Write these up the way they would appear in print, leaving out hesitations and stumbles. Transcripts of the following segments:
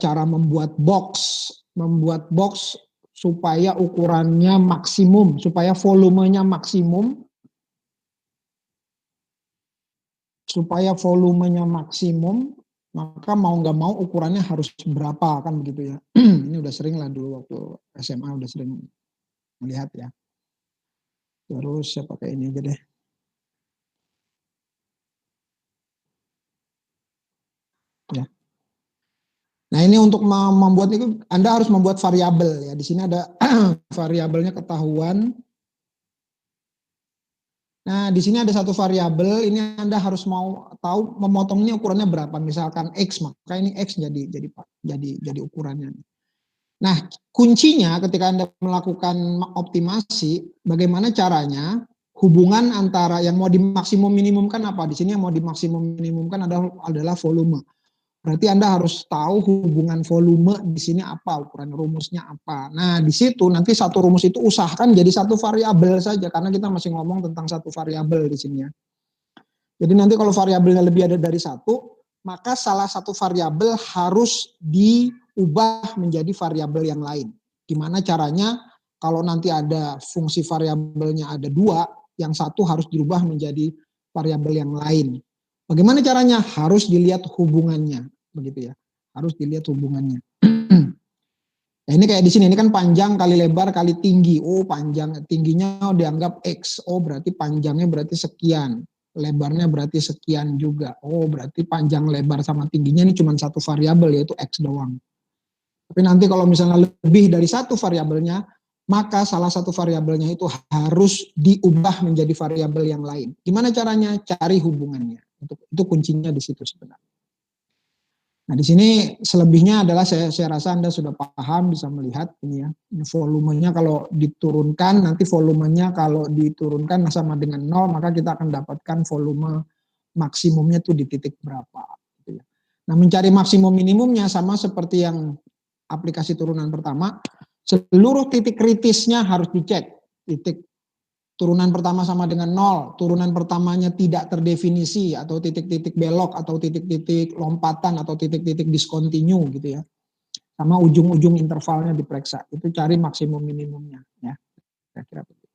cara membuat box supaya ukurannya maksimum, supaya volumenya maksimum, maka mau nggak mau ukurannya harus berapa, kan begitu ya. Ini udah sering lah dulu waktu SMA udah sering melihat ya. Terus saya pakai ini aja deh. Ya. Nah, ini untuk membuat itu Anda harus membuat variabel ya. Di sini ada variabelnya ketahuan. Nah, di sini ada satu variabel, ini Anda harus mau tahu memotongnya ukurannya berapa. Misalkan X, maka ini X jadi ukurannya. Nah, kuncinya ketika Anda melakukan optimasi, bagaimana caranya hubungan antara yang mau dimaksimum minimumkan apa? Di sini yang mau dimaksimum minimumkan adalah volume. Berarti Anda harus tahu hubungan volume di sini apa, ukuran rumusnya apa. Nah, di situ nanti satu rumus itu usahakan jadi satu variabel saja, karena kita masih ngomong tentang satu variabel di sini ya. Jadi nanti kalau variabelnya lebih ada dari satu, maka salah satu variabel harus diubah menjadi variabel yang lain. Gimana caranya? Kalau nanti ada fungsi variabelnya ada dua, yang satu harus dirubah menjadi variabel yang lain. Bagaimana caranya? Harus dilihat hubungannya, begitu ya. Harus dilihat hubungannya. Nah, ini kayak di sini, ini kan panjang kali lebar kali tinggi. Oh, panjang tingginya dianggap X. Oh, berarti panjangnya berarti sekian. Lebarnya berarti sekian juga. Oh, berarti panjang lebar sama tingginya ini cuma satu variabel, yaitu X doang. Tapi nanti kalau misalnya lebih dari satu variabelnya, maka salah satu variabelnya itu harus diubah menjadi variabel yang lain. Gimana caranya? Cari hubungannya. Itu kuncinya di situ sebenarnya. Nah, di sini selebihnya adalah saya rasa Anda sudah paham, bisa melihat ini ya. Ini volumenya kalau diturunkan, nanti volumenya kalau diturunkan sama dengan 0, maka kita akan dapatkan volume maksimumnya tuh di titik berapa. Gitu ya. Nah, mencari maksimum minimumnya sama seperti yang aplikasi turunan pertama, seluruh titik kritisnya harus dicek. Titik turunan pertama sama dengan 0, turunan pertamanya tidak terdefinisi, atau titik-titik belok, atau titik-titik lompatan, atau titik-titik discontinue gitu ya. Sama ujung-ujung intervalnya diperiksa, itu cari maksimum minimumnya ya. Kira-kira begitu.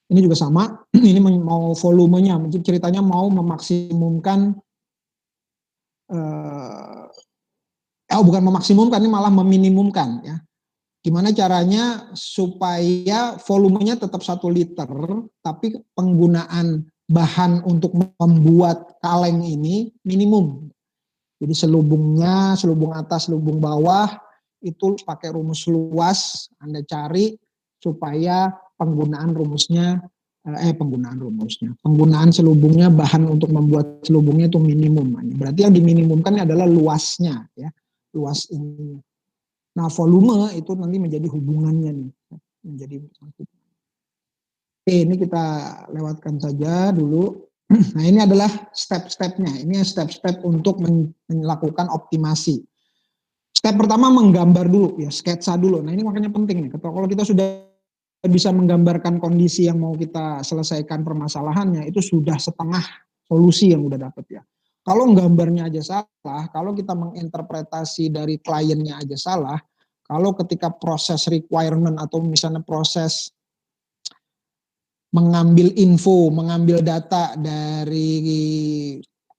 Ini juga sama, ini mau volumenya, ceritanya mau memaksimumkan, bukan memaksimumkan, ini malah meminimumkan ya. Gimana caranya supaya volumenya tetap 1 liter, tapi penggunaan bahan untuk membuat kaleng ini minimum. Jadi selubungnya, selubung atas, selubung bawah, itu pakai rumus luas, Anda cari supaya penggunaan selubungnya, bahan untuk membuat selubungnya itu minimum. Berarti yang diminimumkan adalah luasnya ya, luas ini. Nah, volume itu nanti menjadi hubungannya nih, Oke, ini kita lewatkan saja dulu. Nah, ini adalah step-stepnya. Ini step-step untuk melakukan optimasi. Step pertama menggambar dulu ya, sketsa dulu. Nah, ini makanya penting nih. Kalau kita sudah bisa menggambarkan kondisi yang mau kita selesaikan permasalahannya, itu sudah setengah solusi yang udah dapet ya. Kalau gambarnya aja salah, kalau kita menginterpretasi dari kliennya aja salah, kalau ketika proses requirement atau misalnya proses mengambil info, mengambil data dari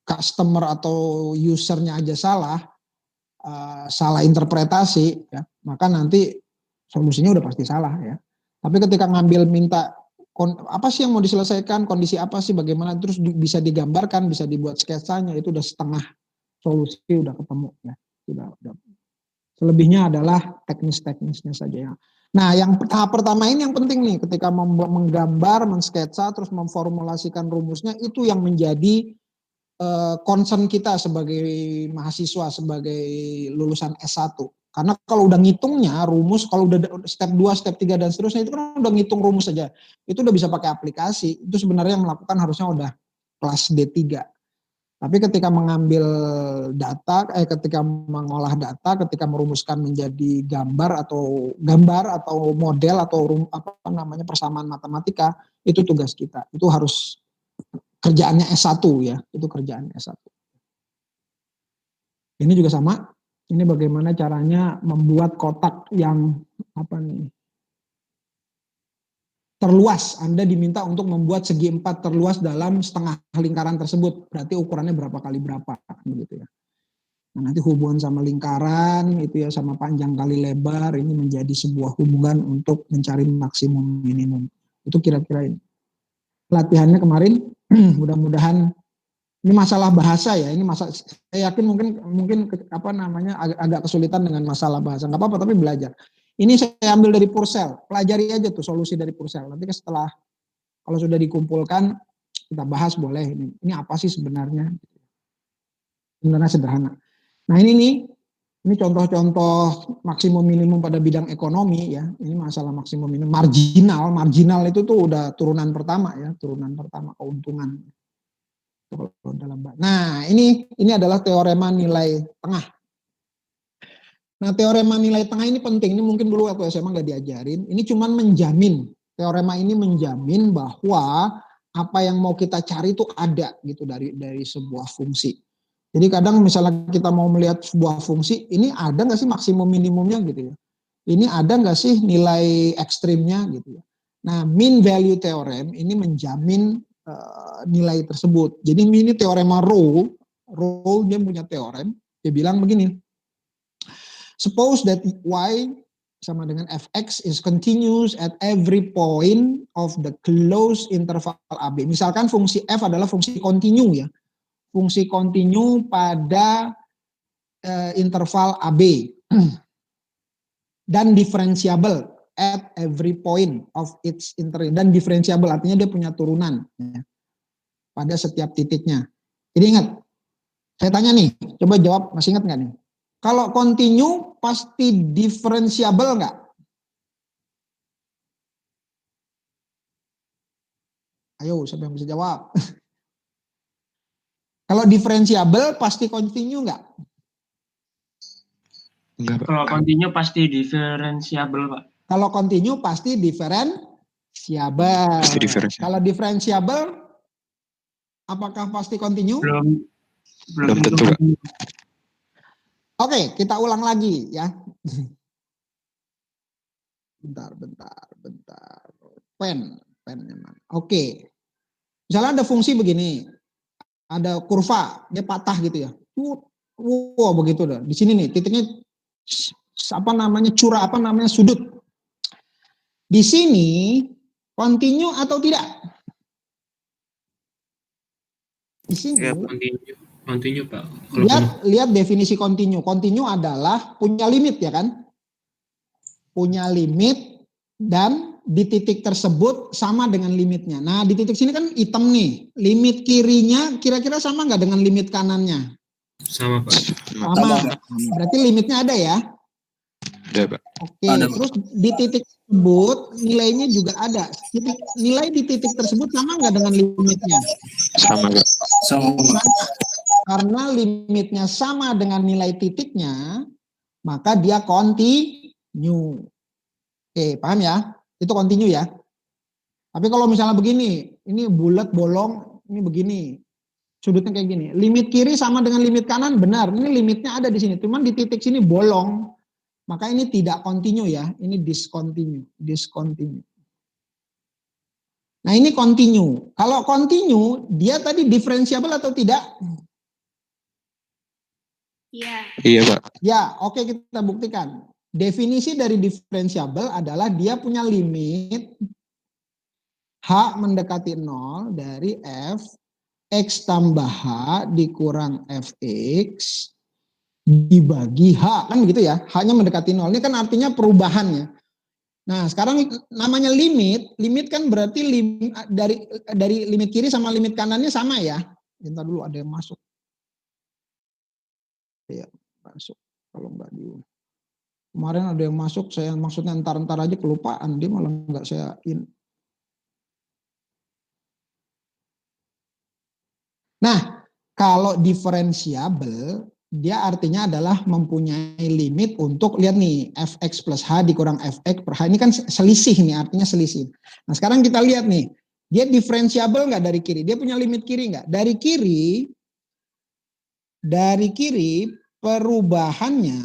customer atau usernya aja salah interpretasi, ya, maka nanti solusinya udah pasti salah ya. Tapi ketika minta apa sih yang mau diselesaikan, kondisi apa sih, bagaimana, terus bisa digambarkan, bisa dibuat sketsanya, itu udah setengah solusi udah ketemu ya. Udah. Selebihnya adalah teknis-teknisnya saja ya. Nah, yang tahap pertama ini yang penting nih, ketika menggambar, mensketsa, terus memformulasikan rumusnya, itu yang menjadi concern kita sebagai mahasiswa, sebagai lulusan S1. Karena kalau udah ngitungnya rumus, kalau udah step 2, step 3 dan seterusnya, itu kan udah ngitung rumus saja. Itu udah bisa pakai aplikasi. Itu sebenarnya yang melakukan harusnya udah kelas D3. Tapi ketika mengambil data, ketika mengolah data, ketika merumuskan menjadi gambar atau model atau persamaan matematika, itu tugas kita. Itu harus kerjaannya S1 ya, itu kerjaan S1. Ini juga sama. Ini bagaimana caranya membuat kotak yang apa nih? Terluas. Anda diminta untuk membuat segi 4 terluas dalam setengah lingkaran tersebut. Berarti ukurannya berapa kali berapa begitu ya. Nah, nanti hubungan sama lingkaran itu ya sama panjang kali lebar ini menjadi sebuah hubungan untuk mencari maksimum minimum. Itu kira-kira ini. Latihannya kemarin mudah-mudahan ini masalah bahasa ya, ini masalah saya yakin mungkin apa namanya agak kesulitan dengan masalah bahasa, nggak apa-apa tapi belajar. Ini saya ambil dari Purcell, pelajari aja tuh solusi dari Purcell. Nanti setelah kalau sudah dikumpulkan kita bahas boleh ini apa sih sebenarnya? Sebenarnya sederhana. Nah ini contoh-contoh maksimum minimum pada bidang ekonomi ya. Ini masalah maksimum minimum marginal itu tuh udah turunan pertama ya, turunan pertama keuntungan. Nah, ini adalah teorema nilai tengah. Nah, teorema nilai tengah ini penting. Ini mungkin dulu waktu SMA nggak diajarin. Ini cuma menjamin, teorema ini menjamin bahwa apa yang mau kita cari itu ada gitu dari sebuah fungsi. Jadi kadang misalnya kita mau melihat sebuah fungsi, ini ada nggak sih maksimum minimumnya gitu ya? Ini ada nggak sih nilai ekstrimnya gitu ya? Nah, mean value theorem ini menjamin nilai tersebut. Jadi ini teorema Rolle dia punya teorem, dia bilang begini, suppose that y sama dengan fx is continuous at every point of the closed interval AB. Misalkan fungsi f adalah fungsi kontinu ya, fungsi kontinu pada interval AB dan diferensiabel at every point of its interval, dan diferensiabel artinya dia punya turunan ya, pada setiap titiknya. Jadi ingat, saya tanya nih, coba jawab, masih ingat nggak nih? Kalau kontinu pasti diferensiabel nggak? Ayo, siapa yang bisa jawab? Kalau diferensiabel pasti kontinu nggak? Enggak, Pak. Kalau kontinu pasti diferensiabel, Pak. Kalau kontinu pasti diferensiabel. Pasti diferensiabel. Kalau diferensiabel, apakah pasti kontinu? Belum tentu, Pak. Oke, kita ulang lagi ya. Bentar. Pen memang. Oke. Misalnya ada fungsi begini. Ada kurva, dia patah gitu ya. Wow, begitu dah. Di sini nih titiknya sudut. Di sini kontinu atau tidak? Di sini. Ya, kontinu, Pak. Lihat definisi kontinu. Kontinu adalah punya limit ya kan? Punya limit dan di titik tersebut sama dengan limitnya. Nah di titik sini kan hitam nih. Limit kirinya kira-kira sama nggak dengan limit kanannya? Sama, Pak. Sama. Berarti limitnya ada ya? Ada, Pak. Oke, terus di titik tersebut nilainya juga ada. Nilai di titik tersebut sama nggak dengan limitnya? Sama, Pak. Sama. Karena limitnya sama dengan nilai titiknya, maka dia kontinu. Oke, paham ya? Itu kontinu ya. Tapi kalau misalnya begini, ini bulat bolong, ini begini. Sudutnya kayak gini. Limit kiri sama dengan limit kanan, benar. Ini limitnya ada di sini. Cuman di titik sini bolong. Maka ini tidak kontinu ya. Ini discontinue. Nah ini kontinu. Kalau kontinu, dia tadi diferensiabel atau tidak? Iya. Iya, Pak. Ya, oke kita buktikan. Definisi dari diferensiabel adalah dia punya limit H mendekati 0 dari f x tambah H dikurang fx dibagi H, kan gitu ya. H-nya mendekati 0. Ini kan artinya perubahannya. Nah, sekarang namanya limit kan berarti dari limit kiri sama limit kanannya sama ya. Bentar dulu ada yang masuk. Ya, masuk. Kalau enggak diulang. Kemarin ada yang masuk, saya maksudnya entar aja kelupaan, dia malah enggak saya in. Nah, kalau diferensiabel, dia artinya adalah mempunyai limit untuk, lihat nih, fx plus h dikurang fx per h, ini kan selisih nih, artinya selisih. Nah sekarang kita lihat nih, dia diferensiabel nggak dari kiri? Dia punya limit kiri nggak? Dari kiri, perubahannya,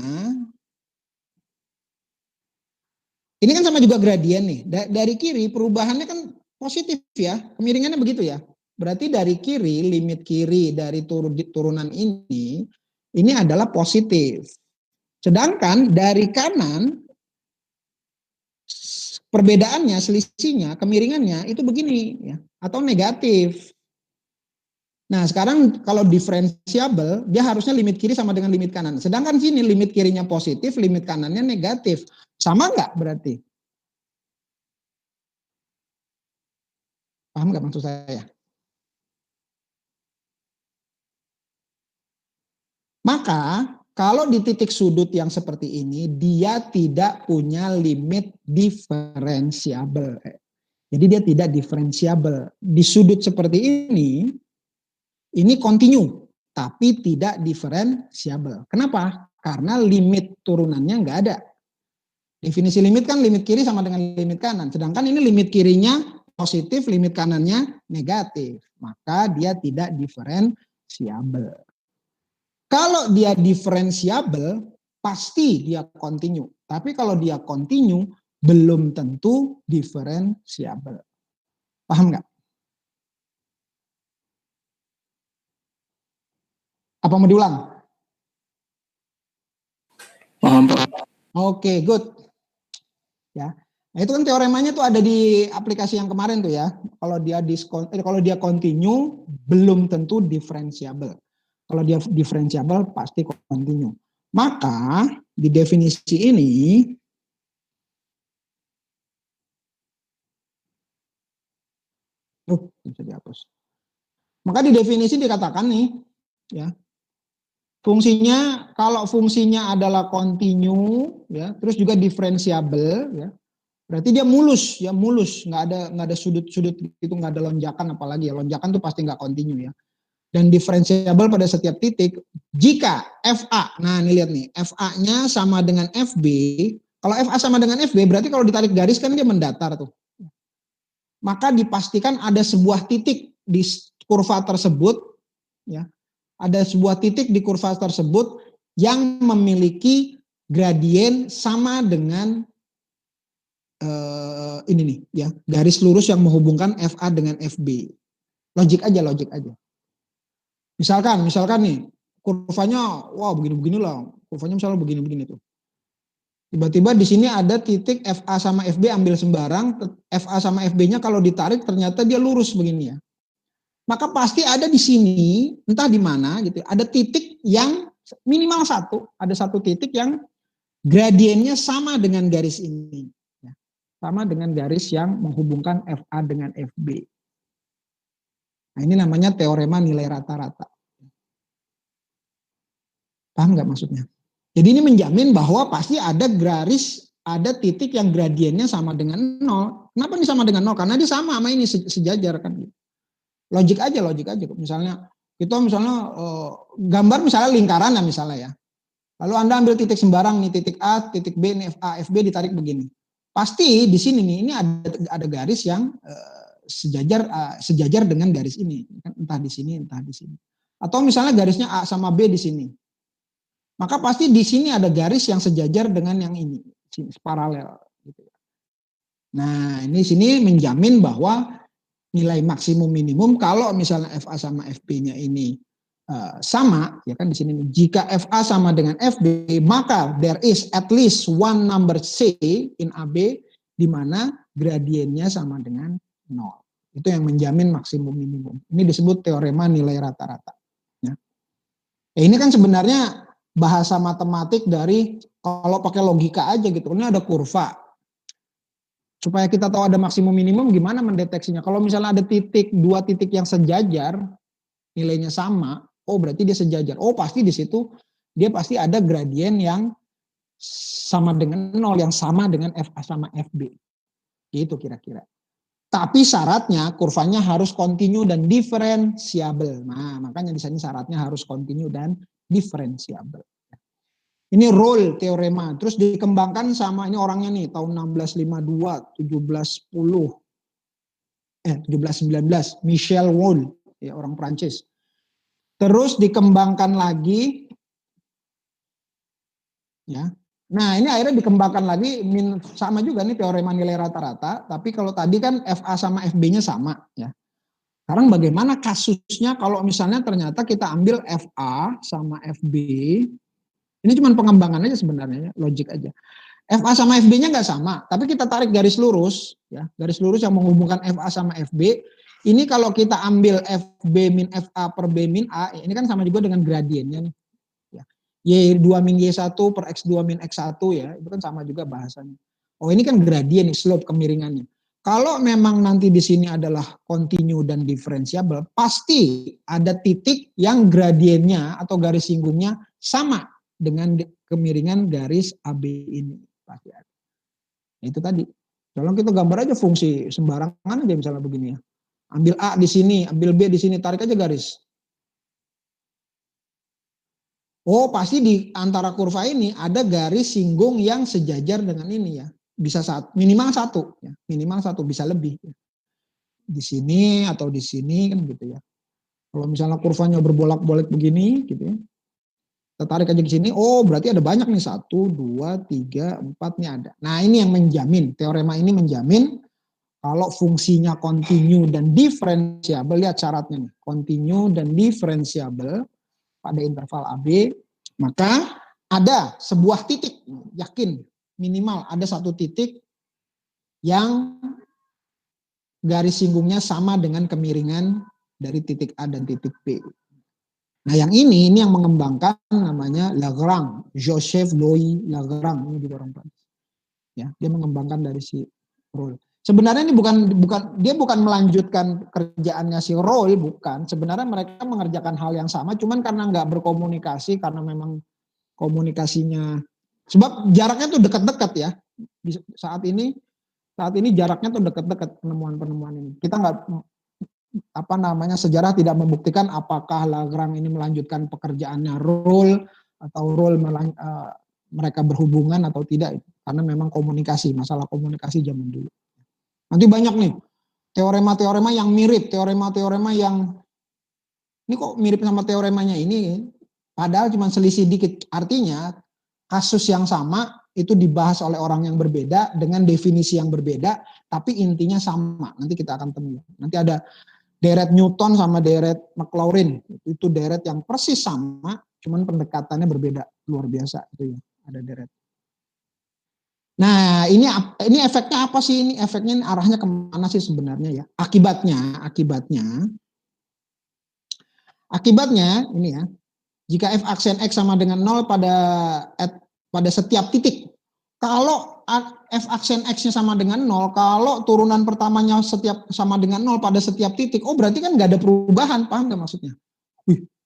ini kan sama juga gradien nih. Dari kiri perubahannya kan positif ya, kemiringannya begitu ya. Berarti dari kiri, limit kiri dari turunan ini adalah positif. Sedangkan dari kanan, perbedaannya, selisihnya, kemiringannya itu begini ya, atau negatif. Nah sekarang kalau diferensiabel, dia harusnya limit kiri sama dengan limit kanan. Sedangkan sini limit kirinya positif, limit kanannya negatif. Sama nggak berarti? Paham nggak maksud saya? Maka kalau di titik sudut yang seperti ini, dia tidak punya limit diferensiabel. Jadi dia tidak diferensiabel. Di sudut seperti ini kontinu, tapi tidak diferensiabel. Kenapa? Karena limit turunannya nggak ada. Definisi limit kan limit kiri sama dengan limit kanan. Sedangkan ini limit kirinya positif, limit kanannya negatif. Maka dia tidak diferensiabel. Kalau dia diferensiabel, pasti dia kontinu. Tapi kalau dia kontinu, belum tentu diferensiabel. Paham nggak? Apa mau diulang? Paham, Pak. Oke, good. Ya. Nah, itu kan teoremanya tuh ada di aplikasi yang kemarin tuh ya. Kalau dia continue belum tentu diferensiabel. Kalau dia diferensiabel pasti continue. Maka di definisi ini bisa dihapus. Maka di definisi dikatakan nih ya. Fungsinya, kalau fungsinya adalah continue ya, terus juga diferensiabel ya. Berarti dia mulus ya, mulus, nggak ada sudut-sudut itu, nggak ada lonjakan, apalagi ya lonjakan tuh pasti nggak continue ya. Dan diferensiabel pada setiap titik jika FA, nah ini lihat nih, FA-nya sama dengan FB. Kalau FA sama dengan FB berarti kalau ditarik garis kan dia mendatar tuh. Maka dipastikan ada sebuah titik di kurva tersebut ya. Ada sebuah titik di kurva tersebut yang memiliki gradien sama dengan ini nih ya, garis lurus yang menghubungkan FA dengan FB. Logik aja. Misalkan nih kurvanya wah begini-begini lah, kurvanya misalnya begini-begini tuh. Tiba-tiba di sini ada titik FA sama FB ambil sembarang, FA sama FB-nya kalau ditarik ternyata dia lurus begini ya. Maka pasti ada di sini, entah di mana gitu, ada titik yang minimal ada satu titik yang gradiennya sama dengan garis ini. Sama dengan garis yang menghubungkan FA dengan FB. Nah ini namanya teorema nilai rata-rata. Paham nggak maksudnya? Jadi ini menjamin bahwa pasti ada garis, ada titik yang gradiennya sama dengan 0. Kenapa ini sama dengan 0? Karena dia sama ini sejajar kan. Logik aja. Misalnya kita gambar misalnya lingkaran ya misalnya ya. Lalu Anda ambil titik sembarang nih, titik A, titik B, nih A, FB ditarik begini. Pasti di sini nih ini ada garis yang sejajar dengan garis ini, entah di sini, entah di sini. Atau misalnya garisnya A sama B di sini. Maka pasti di sini ada garis yang sejajar dengan yang ini, paralel gitu. Nah, ini sini menjamin bahwa nilai maksimum minimum kalau misalnya FA sama FB-nya ini sama, ya kan di sini jika FA sama dengan FB, maka there is at least one number C in AB di mana gradiennya sama dengan 0. Itu yang menjamin maksimum minimum. Ini disebut teorema nilai rata-rata. Ya. Ini kan sebenarnya bahasa matematik dari kalau pakai logika aja gitu. Ini ada kurva. Supaya kita tahu ada maksimum minimum gimana mendeteksinya. Kalau misalnya ada dua titik yang sejajar, nilainya sama, oh berarti dia sejajar. Oh pasti di situ dia pasti ada gradien yang sama dengan 0, yang sama dengan FA sama FB. Gitu kira-kira. Tapi syaratnya kurvanya harus kontinu dan diferensiabel. Nah, makanya di sini syaratnya harus kontinu dan diferensiabel. Ini Rolle teorema. Terus dikembangkan sama ini orangnya nih tahun 1652, 1719, Michel Rolle, ya orang Prancis. Terus dikembangkan lagi Ya. Nah, ini akhirnya dikembangkan lagi sama juga nih teorema nilai rata-rata, tapi kalau tadi kan FA sama FB-nya sama ya. Sekarang bagaimana kasusnya kalau misalnya ternyata kita ambil FA sama FB, ini cuma pengembangan aja sebenarnya, logik aja. FA sama FB-nya nggak sama, tapi kita tarik garis lurus, ya, garis lurus yang menghubungkan FA sama FB. Ini kalau kita ambil FB min FA per B min A, ini kan sama juga dengan gradiennya nih. Ya. Y2 min Y1 per X2 min X1 ya, itu kan sama juga bahasanya. Oh ini kan gradien, slope kemiringannya. Kalau memang nanti di sini adalah continue dan diferensiabel, pasti ada titik yang gradiennya atau garis singgungnya sama dengan kemiringan garis AB ini. Pasti ada. Itu tadi. Kalau kita gambar aja fungsi sembarangan aja misalnya begini ya. Ambil A di sini, ambil B di sini, tarik aja garis. Oh, pasti di antara kurva ini ada garis singgung yang sejajar dengan ini ya. Bisa minimal satu, ya. Minimal satu, bisa lebih. Ya. Di sini atau di sini kan gitu ya. Kalau misalnya kurvanya berbolak-balik begini gitu ya. Kita tarik aja ke sini, oh berarti ada banyak nih, 1, 2, 3, 4 nih ada. Nah ini yang menjamin, teorema ini menjamin kalau fungsinya continue dan diferensiabel, lihat syaratnya nih, continue dan diferensiabel pada interval AB, maka ada sebuah titik, yakin minimal ada satu titik yang garis singgungnya sama dengan kemiringan dari titik A dan titik B. Nah yang ini yang mengembangkan namanya Lagrange, Joseph Louis Lagrange, ini juga orang Prancis. Ya, dia mengembangkan dari si Rolle. Sebenarnya ini bukan melanjutkan kerjaannya si Rolle, bukan. Sebenarnya mereka mengerjakan hal yang sama, cuman karena nggak berkomunikasi, karena memang komunikasinya, sebab jaraknya tuh dekat-dekat ya. Saat ini jaraknya tuh dekat-dekat penemuan-penemuan ini. Kita nggak sejarah tidak membuktikan apakah Lagrange ini melanjutkan pekerjaannya Rolle atau Rolle mereka berhubungan atau tidak, karena memang masalah komunikasi zaman dulu. Nanti banyak nih teorema-teorema yang mirip, teorema-teorema yang ini kok mirip sama teoremanya ini, padahal cuma selisih dikit. Artinya kasus yang sama itu dibahas oleh orang yang berbeda dengan definisi yang berbeda, tapi intinya sama. Nanti kita akan temui. Nanti ada deret Newton sama deret Maclaurin, itu deret yang persis sama, cuman pendekatannya berbeda, luar biasa itu ya, ada deret. Nah ini efeknya apa sih? Ini efeknya arahnya kemana sih sebenarnya ya? Akibatnya ini ya, jika f aksen x sama dengan 0 pada setiap titik, kalau f aksen x-nya sama dengan 0, kalau turunan pertamanya sama dengan 0 pada setiap titik, oh berarti kan nggak ada perubahan, paham nggak maksudnya?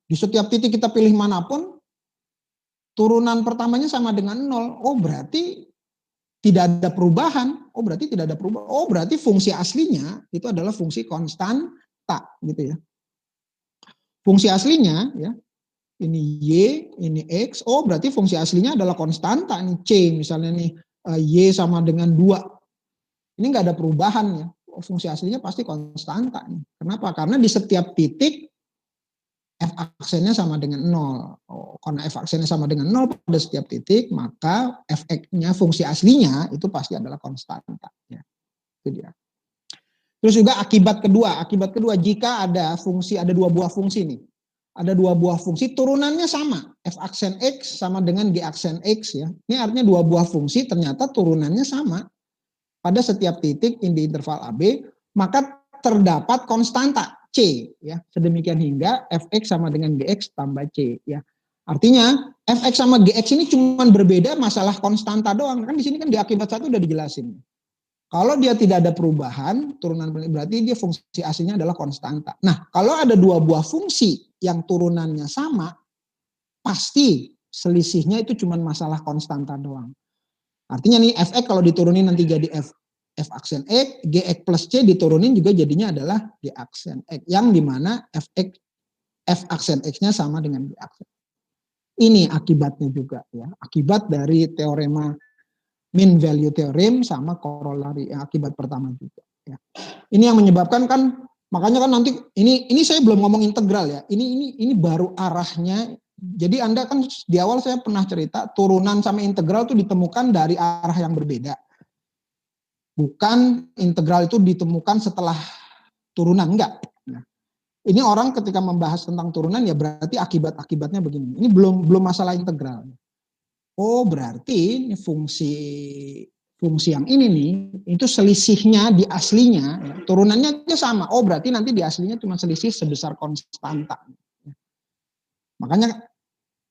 Di setiap titik kita pilih manapun, turunan pertamanya sama dengan 0, oh berarti tidak ada perubahan, oh berarti fungsi aslinya itu adalah fungsi konstanta, gitu ya. Fungsi aslinya ya, ini Y, ini X, oh berarti fungsi aslinya adalah konstanta, ini C misalnya nih, Y sama dengan 2. Ini nggak ada perubahan ya, fungsi aslinya pasti konstanta nih. Kenapa? Karena di setiap titik f aksennya sama dengan 0. Oh, karena f aksennya sama dengan 0 pada setiap titik, maka fx-nya fungsi aslinya itu pasti adalah konstanta ya. Itu dia. Terus juga akibat kedua, jika ada dua buah fungsi nih. Ada dua buah fungsi turunannya sama, f aksen x sama dengan g aksen x ya. Ini artinya dua buah fungsi ternyata turunannya sama pada setiap titik di interval AB, maka terdapat konstanta C ya. Sedemikian hingga fx sama dengan gx tambah C ya. Artinya fx sama gx ini cuma berbeda masalah konstanta doang. Kan di sini kan di akibat satu udah dijelasin. Kalau dia tidak ada perubahan, turunan berarti dia fungsi aslinya adalah konstanta. Nah, kalau ada dua buah fungsi yang turunannya sama, pasti selisihnya itu cuma masalah konstanta doang. Artinya nih fx kalau diturunin nanti jadi f aksen x, gx plus c diturunin juga jadinya adalah g aksen x, yang dimana f aksen x-nya sama dengan g aksen. Ini akibatnya juga ya, akibat dari teorema mean value theorem sama korolari yang akibat pertama juga ya. Ini yang menyebabkan kan, makanya kan nanti ini saya belum ngomong integral ya. Ini baru arahnya Jadi Anda kan di awal saya pernah cerita turunan sama integral itu ditemukan dari arah yang berbeda. Bukan integral itu ditemukan setelah turunan, enggak. Nah, ini orang ketika membahas tentang turunan ya berarti akibat-akibatnya begini. Ini belum masalah integral. Oh, berarti ini fungsi yang ini nih itu selisihnya di aslinya ya, turunannya aja sama. Oh, berarti nanti di aslinya cuma selisih sebesar konstanta. Makanya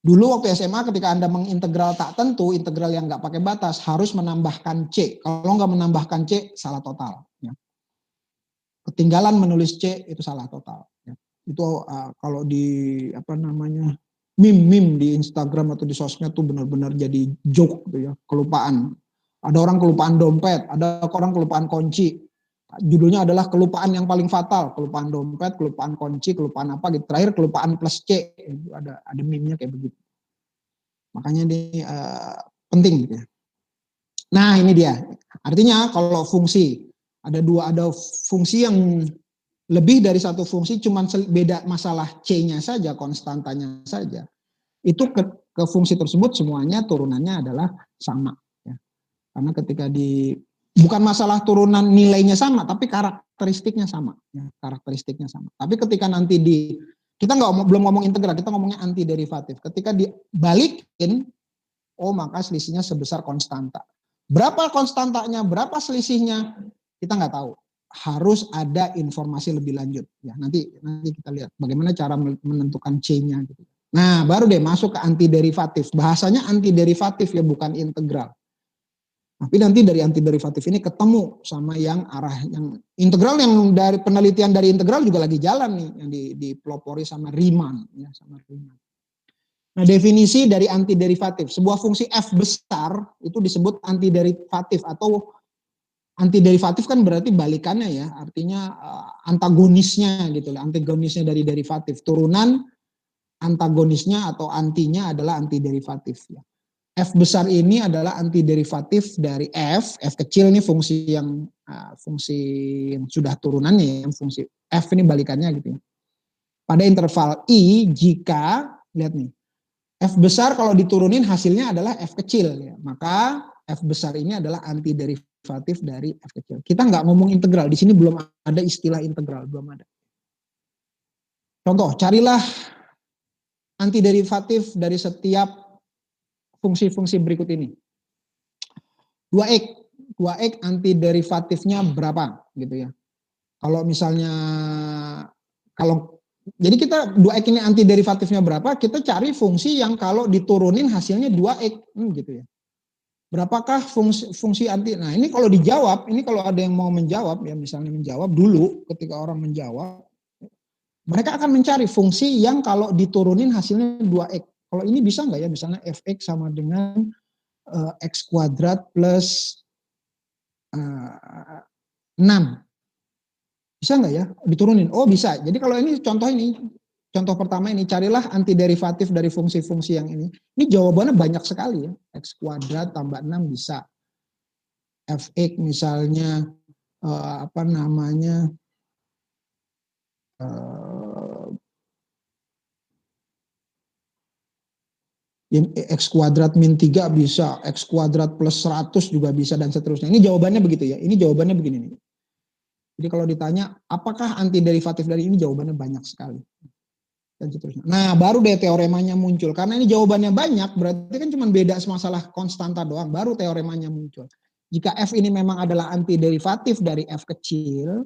dulu waktu SMA ketika Anda mengintegral tak tentu, integral yang nggak pakai batas, harus menambahkan C. Kalau nggak menambahkan C, salah total. Ya. Ketinggalan menulis C, itu salah total. Ya. Itu kalau di meme di Instagram atau di sosmed tuh benar-benar jadi joke gitu ya, kelupaan. Ada orang kelupaan dompet, ada orang kelupaan kunci. Judulnya adalah kelupaan yang paling fatal, kelupaan dompet, kelupaan kunci, kelupaan apa gitu. Terakhir kelupaan plus C, itu ada meme-nya kayak begitu. Makanya ini penting gitu ya. Nah, ini dia. Artinya kalau fungsi ada fungsi yang lebih dari satu fungsi, cuman beda masalah C-nya saja, konstantanya saja. Itu ke fungsi tersebut semuanya turunannya adalah sama. Ya. Karena ketika bukan masalah turunan nilainya sama, tapi karakteristiknya sama. Ya, karakteristiknya sama. Tapi ketika nanti kita belum ngomong integral, kita ngomongnya antiderivatif. Ketika dibalikin, oh maka selisihnya sebesar konstanta. Berapa konstantanya, berapa selisihnya, kita nggak tahu. Harus ada informasi lebih lanjut. Ya, nanti kita lihat bagaimana cara menentukan C-nya. Gitu. Nah, baru deh masuk ke antiderivatif. Bahasanya antiderivatif ya, bukan integral. Tapi nanti dari antiderivatif ini ketemu sama yang integral, yang dari penelitian dari integral juga lagi jalan nih, yang dipelopori sama Riemann. Ya, Nah, definisi dari antiderivatif. Sebuah fungsi f besar itu disebut antiderivatif, atau antiderivatif kan berarti balikannya ya, artinya antagonisnya gitu lah, antagonisnya dari derivatif. Turunan antagonisnya atau antinya adalah antiderivatif ya. F besar ini adalah antiderivatif dari f kecil ini fungsi yang sudah turunannya, yang fungsi f ini balikannya gitu ya. Pada interval I jika, lihat nih, f besar kalau diturunin hasilnya adalah f kecil ya, maka f besar ini adalah antiderivatif dari f kecil. Kita nggak ngomong integral, di sini belum ada istilah integral, belum ada. Contoh, carilah antiderivatif dari setiap fungsi-fungsi berikut ini. 2x antiderivatifnya berapa gitu ya. Kalau misalnya jadi kita 2x ini antiderivatifnya berapa, kita cari fungsi yang kalau diturunin hasilnya 2x gitu ya. Berapakah fungsi anti? Nah, ini kalau dijawab, ini kalau ada yang mau menjawab ya, misalnya menjawab dulu, ketika orang menjawab, mereka akan mencari fungsi yang kalau diturunin hasilnya 2x. Kalau ini bisa nggak ya, misalnya fx sama dengan x kuadrat plus 6. Bisa nggak ya diturunin? Oh bisa. Jadi kalau ini, contoh pertama ini, carilah antiderivatif dari fungsi-fungsi yang ini. Ini jawabannya banyak sekali ya. X kuadrat tambah 6 bisa. Fx misalnya X kuadrat min 3 bisa, X kuadrat plus 100 juga bisa, dan seterusnya. Ini jawabannya begitu ya, ini jawabannya begini nih. Jadi kalau ditanya, apakah antiderivatif dari ini, jawabannya banyak sekali. Dan seterusnya. Nah baru deh teoremanya muncul, karena ini jawabannya banyak, berarti kan cuma beda masalah konstanta doang, baru teoremanya muncul. Jika F ini memang adalah antiderivatif dari F kecil,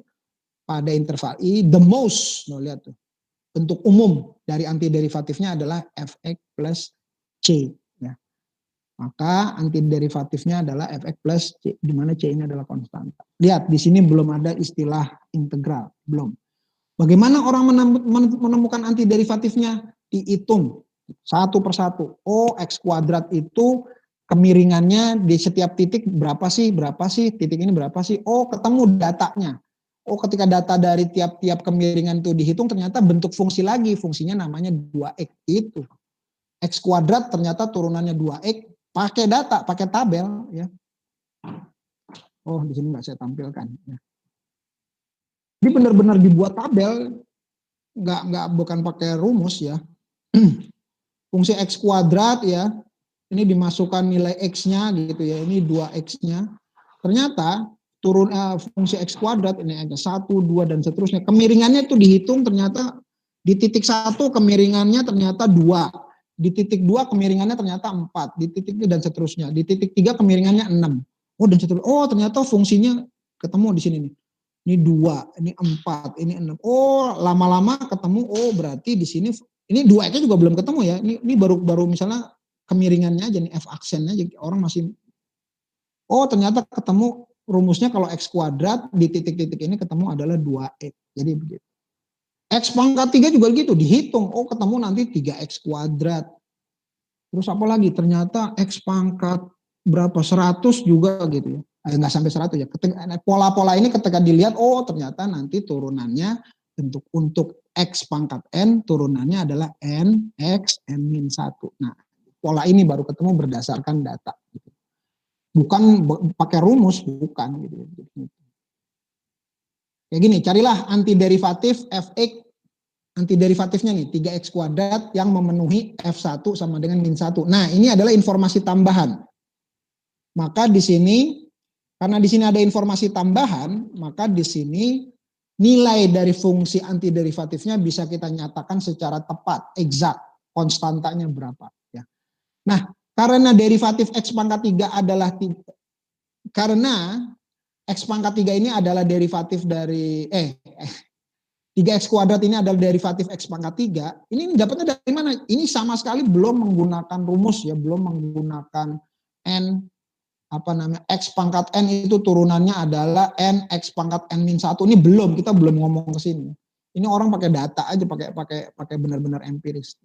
pada interval I, the most, lihat tuh, bentuk umum dari antiderivatifnya adalah Fx plus C. Ya. Maka antiderivatifnya adalah Fx plus C, di mana C ini adalah konstanta. Lihat, di sini belum ada istilah integral, belum. Bagaimana orang menemukan antiderivatifnya? Dihitung satu persatu. Oh, X kuadrat itu kemiringannya di setiap titik berapa sih, titik ini berapa sih? Oh, ketemu datanya. Oh, ketika data dari tiap-tiap kemiringan itu dihitung, ternyata bentuk fungsi lagi, fungsinya namanya 2x itu. X kuadrat ternyata turunannya 2x, pakai data, pakai tabel ya. Oh, di sini nggak saya tampilkan ya. Ini benar-benar dibuat tabel, bukan pakai rumus ya. fungsi X kuadrat ya, ini dimasukkan nilai X-nya gitu ya, ini 2X-nya. Ternyata fungsi X kuadrat ini ada 1, 2, dan seterusnya. Kemiringannya itu dihitung ternyata di titik 1 kemiringannya ternyata 2. Di titik 2 kemiringannya ternyata 4. Di titik 3 dan seterusnya. Di titik 3 kemiringannya 6. Oh, dan seterusnya. Oh, ternyata fungsinya ketemu di sini nih. Ini 2, ini 4, ini 6. Oh, lama-lama ketemu. Oh, berarti di sini ini 2X juga belum ketemu ya. Ini baru misalnya kemiringannya aja nih, F aksennya aja orang masih. Oh, ternyata ketemu rumusnya kalau X kuadrat di titik-titik ini ketemu adalah 2X. Jadi begitu. X pangkat 3 juga gitu, dihitung. Oh, ketemu nanti 3X kuadrat. Terus apa lagi? Ternyata X pangkat berapa? 100 juga gitu ya. Nggak sampai 100 ya. Pola-pola ini ketika dilihat, oh ternyata nanti turunannya untuk X pangkat N, turunannya adalah N, X, N-1. Nah, pola ini baru ketemu berdasarkan data. Gitu. Bukan pakai rumus, bukan gitu. Kayak gini, carilah antiderivatif Fx, antiderivatifnya nih 3x kuadrat yang memenuhi F1 sama dengan min 1. Nah, ini adalah informasi tambahan. Maka di sini, karena di sini ada informasi tambahan, maka di sini nilai dari fungsi antiderivatifnya bisa kita nyatakan secara tepat, exact, konstantanya berapa. Ya. Nah, karena derivatif X pangkat 3 adalah, karena X pangkat 3 ini adalah derivatif dari, 3X kuadrat ini adalah derivatif X pangkat 3, ini dapatnya dari mana? Ini sama sekali belum menggunakan rumus ya, belum menggunakan N, X pangkat N itu turunannya adalah N, X pangkat N-1, ini belum, kita belum ngomong ke sini. Ini orang pakai data aja, pakai benar-benar empiris.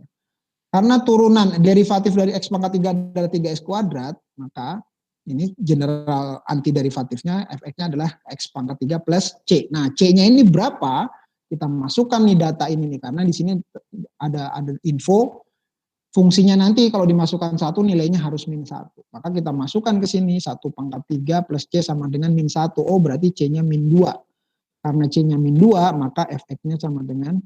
Karena turunan derivatif dari X pangkat 3 adalah 3X kuadrat, maka ini general antiderivatifnya, Fx-nya adalah X pangkat 3 plus C. Nah, C-nya ini berapa? Kita masukkan nih data ini nih, karena di sini ada info fungsinya nanti kalau dimasukkan 1 nilainya harus min 1. Maka kita masukkan ke sini 1 pangkat 3 plus C sama dengan min 1. Oh, berarti C-nya min 2. Karena C-nya min 2, maka Fx-nya sama dengan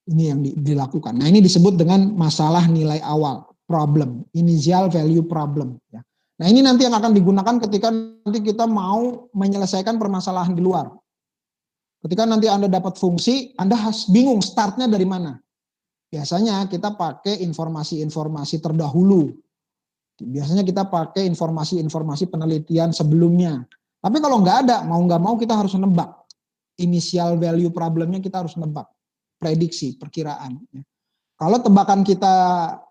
ini yang dilakukan. Nah, ini disebut dengan masalah nilai awal, problem, initial value problem. Ya. Nah, ini nanti yang akan digunakan ketika nanti kita mau menyelesaikan permasalahan di luar. Ketika nanti Anda dapat fungsi, Anda harus bingung startnya dari mana. Biasanya kita pakai informasi-informasi terdahulu. Biasanya kita pakai informasi-informasi penelitian sebelumnya. Tapi kalau nggak ada, mau nggak mau kita harus nebak. Initial value problemnya kita harus nebak. Prediksi, perkiraan. Kalau tebakan kita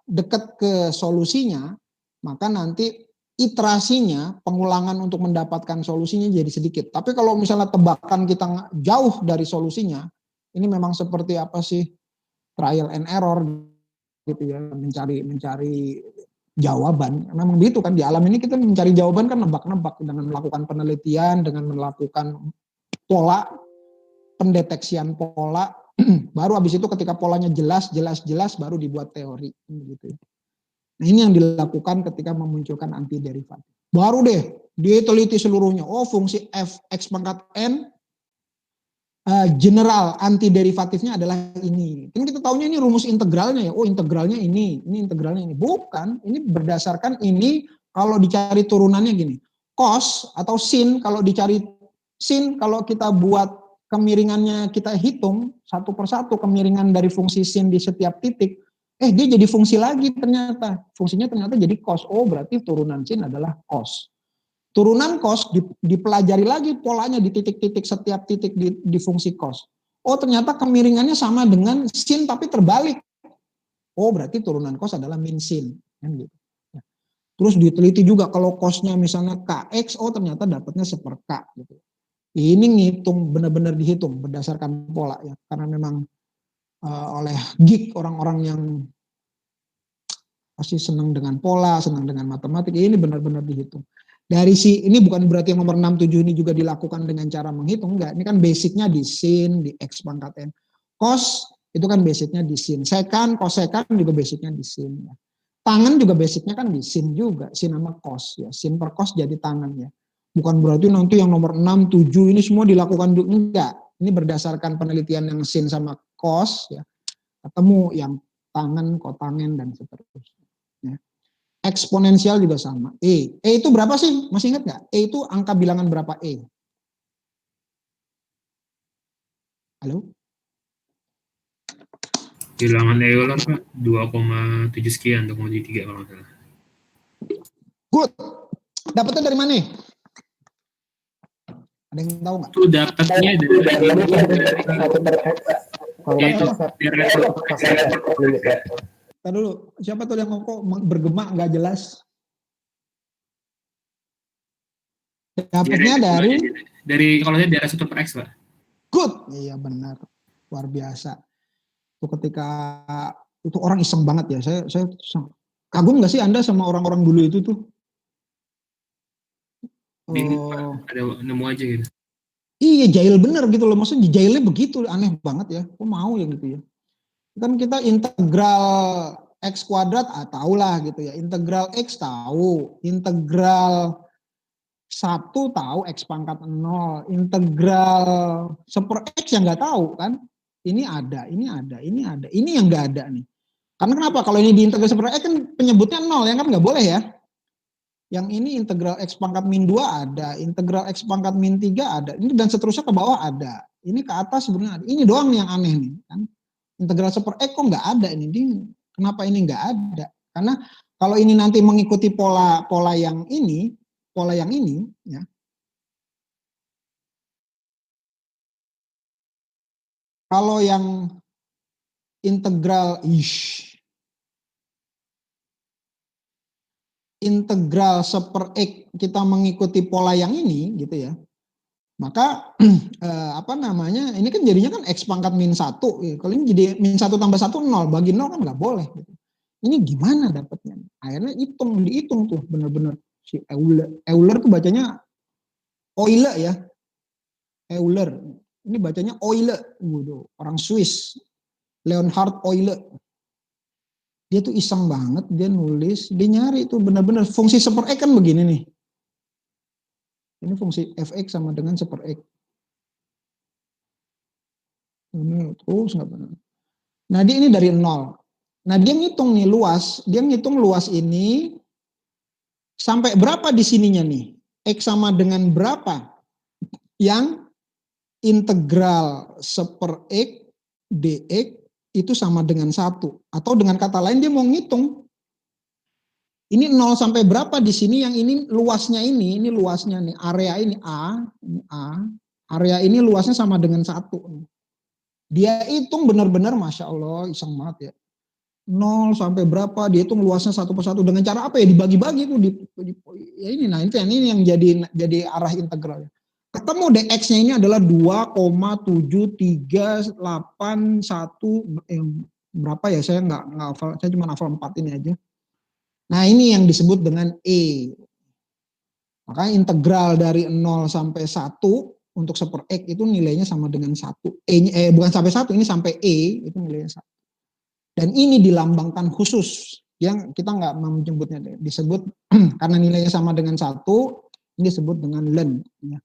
dekat ke solusinya, maka nanti iterasinya, pengulangan untuk mendapatkan solusinya jadi sedikit. Tapi kalau misalnya tebakan kita jauh dari solusinya, ini memang seperti apa sih, trial and error gitu ya, mencari jawaban. Memang begitu kan, di alam ini kita mencari jawaban kan nebak-nebak dengan melakukan penelitian, dengan melakukan pola, pendeteksian pola, baru habis itu ketika polanya jelas baru dibuat teori gitu. Nah, ini yang dilakukan ketika memunculkan antiderivatif. Baru deh diteliti seluruhnya. Oh, fungsi f x pangkat n general antiderivatifnya adalah ini. Kan kita tahunya ini rumus integralnya ya. Oh, integralnya ini integralnya ini. Bukan, ini berdasarkan ini kalau dicari turunannya gini. Cos atau sin kalau dicari sin, kalau kita buat kemiringannya kita hitung satu persatu kemiringan dari fungsi sin di setiap titik. Dia jadi fungsi lagi ternyata. Fungsinya ternyata jadi cos. Oh, berarti turunan sin adalah cos. Turunan cos dipelajari lagi polanya di titik-titik, setiap titik di fungsi cos. Oh, ternyata kemiringannya sama dengan sin tapi terbalik. Oh, berarti turunan cos adalah min sin. Kan gitu. Terus diteliti juga kalau cosnya misalnya kx, oh ternyata dapatnya seper k. Gitu. Ini ngitung, benar-benar dihitung berdasarkan pola ya. Karena memang oleh geek, orang-orang yang pasti senang dengan pola, senang dengan matematik, ini benar-benar dihitung. Dari ini bukan berarti yang nomor 6, 7 ini juga dilakukan dengan cara menghitung, enggak. Ini kan basicnya di sin, di x pangkat n. Cos itu kan basicnya di sin. Sekan, kosekan juga basicnya di sin. Ya. Tangan juga basicnya kan di sin juga, sin sama cos ya. Sin per cos jadi tangan ya. Bukan berarti nanti yang nomor 6, 7 ini semua dilakukan juga, enggak. Ini berdasarkan penelitian yang sin sama cos ya. ketemu yang tangen, kotangen, dan seterusnya. Ya. Eksponensial juga sama. E itu berapa sih? Masih ingat nggak? E itu angka bilangan berapa E? Halo? Bilangan Euler Pak 2,7 sekian, 2,3 kalau nggak salah. Good. Dapatnya dari mana? Ada yang tahu nggak? Itu dapatnya dari yaitu Ntar dulu, siapa tuh yang kok bergema nggak jelas? Dapatnya dari kalau saya dari 1 per X Pak. good. Iya benar, luar biasa. Itu ketika itu orang iseng banget ya. Saya kagum nggak sih Anda sama orang-orang dulu itu tuh? Ada nemu aja gitu. Iya jahil bener gitu loh, maksudnya jahilnya begitu, aneh banget ya. Kok mau ya gitu ya? Kan kita integral X kuadrat, tahu lah gitu ya. Integral X tahu, integral 1 tahu, X pangkat 0, integral 1/X yang nggak tahu kan. Ini ada, ini ada, ini ada, ini yang nggak ada nih. Karena kenapa? Kalau ini diintegral 1/X kan penyebutnya 0 ya kan, nggak boleh ya. Yang ini integral X pangkat min 2 ada, integral X pangkat min 3 ada, ini dan seterusnya ke bawah ada. Ini ke atas sebenarnya ada. Ini doang yang aneh nih kan. Integral 1/X kok nggak ada ini. Kenapa ini nggak ada? Karena kalau ini nanti mengikuti pola yang ini ya. Kalau yang integral integral 1/X kita mengikuti pola yang ini gitu ya. Maka ini kan jadinya kan X pangkat min 1. Kalau ini jadi min 1 tambah 1 0, bagi 0 kan nggak boleh gitu. Ini gimana dapatnya? Akhirnya dihitung tuh bener-bener si Euler. Euler tuh bacanya Euler ya. Euler. Ini bacanya Euler, orang Swiss. Leonhard Euler. Dia tuh iseng banget, dia nulis, dia nyari tuh bener-bener fungsi 1/X kan begini nih. Ini fungsi fx sama dengan 1/X. Ini terus nggak benar. Nah dia ini dari 0. Nah dia ngitung nih luas, dia ngitung luas ini sampai berapa di sininya nih? X sama dengan berapa? Yang integral 1/X dx itu sama dengan 1. Atau dengan kata lain dia mau ngitung. Ini 0 sampai berapa di sini, yang ini luasnya ini luasnya nih, area ini A, area ini luasnya sama dengan 1. Dia hitung benar-benar, Masya Allah, iseng banget ya. 0 sampai berapa, dia hitung luasnya satu persatu. Dengan cara apa ya? Dibagi-bagi itu. Ya ini, nah ini yang jadi arah integralnya. Ketemu dx-nya ini adalah 2,7381 berapa ya? Saya nggak hafal, saya cuma hafal 4 ini aja. Nah ini yang disebut dengan E. Makanya integral dari 0 sampai 1 untuk 1/X itu nilainya sama dengan 1. Bukan sampai 1, ini sampai E itu nilainya 1. Dan ini dilambangkan khusus. Yang kita nggak menyebutnya, disebut karena nilainya sama dengan 1, ini disebut dengan len. Ya.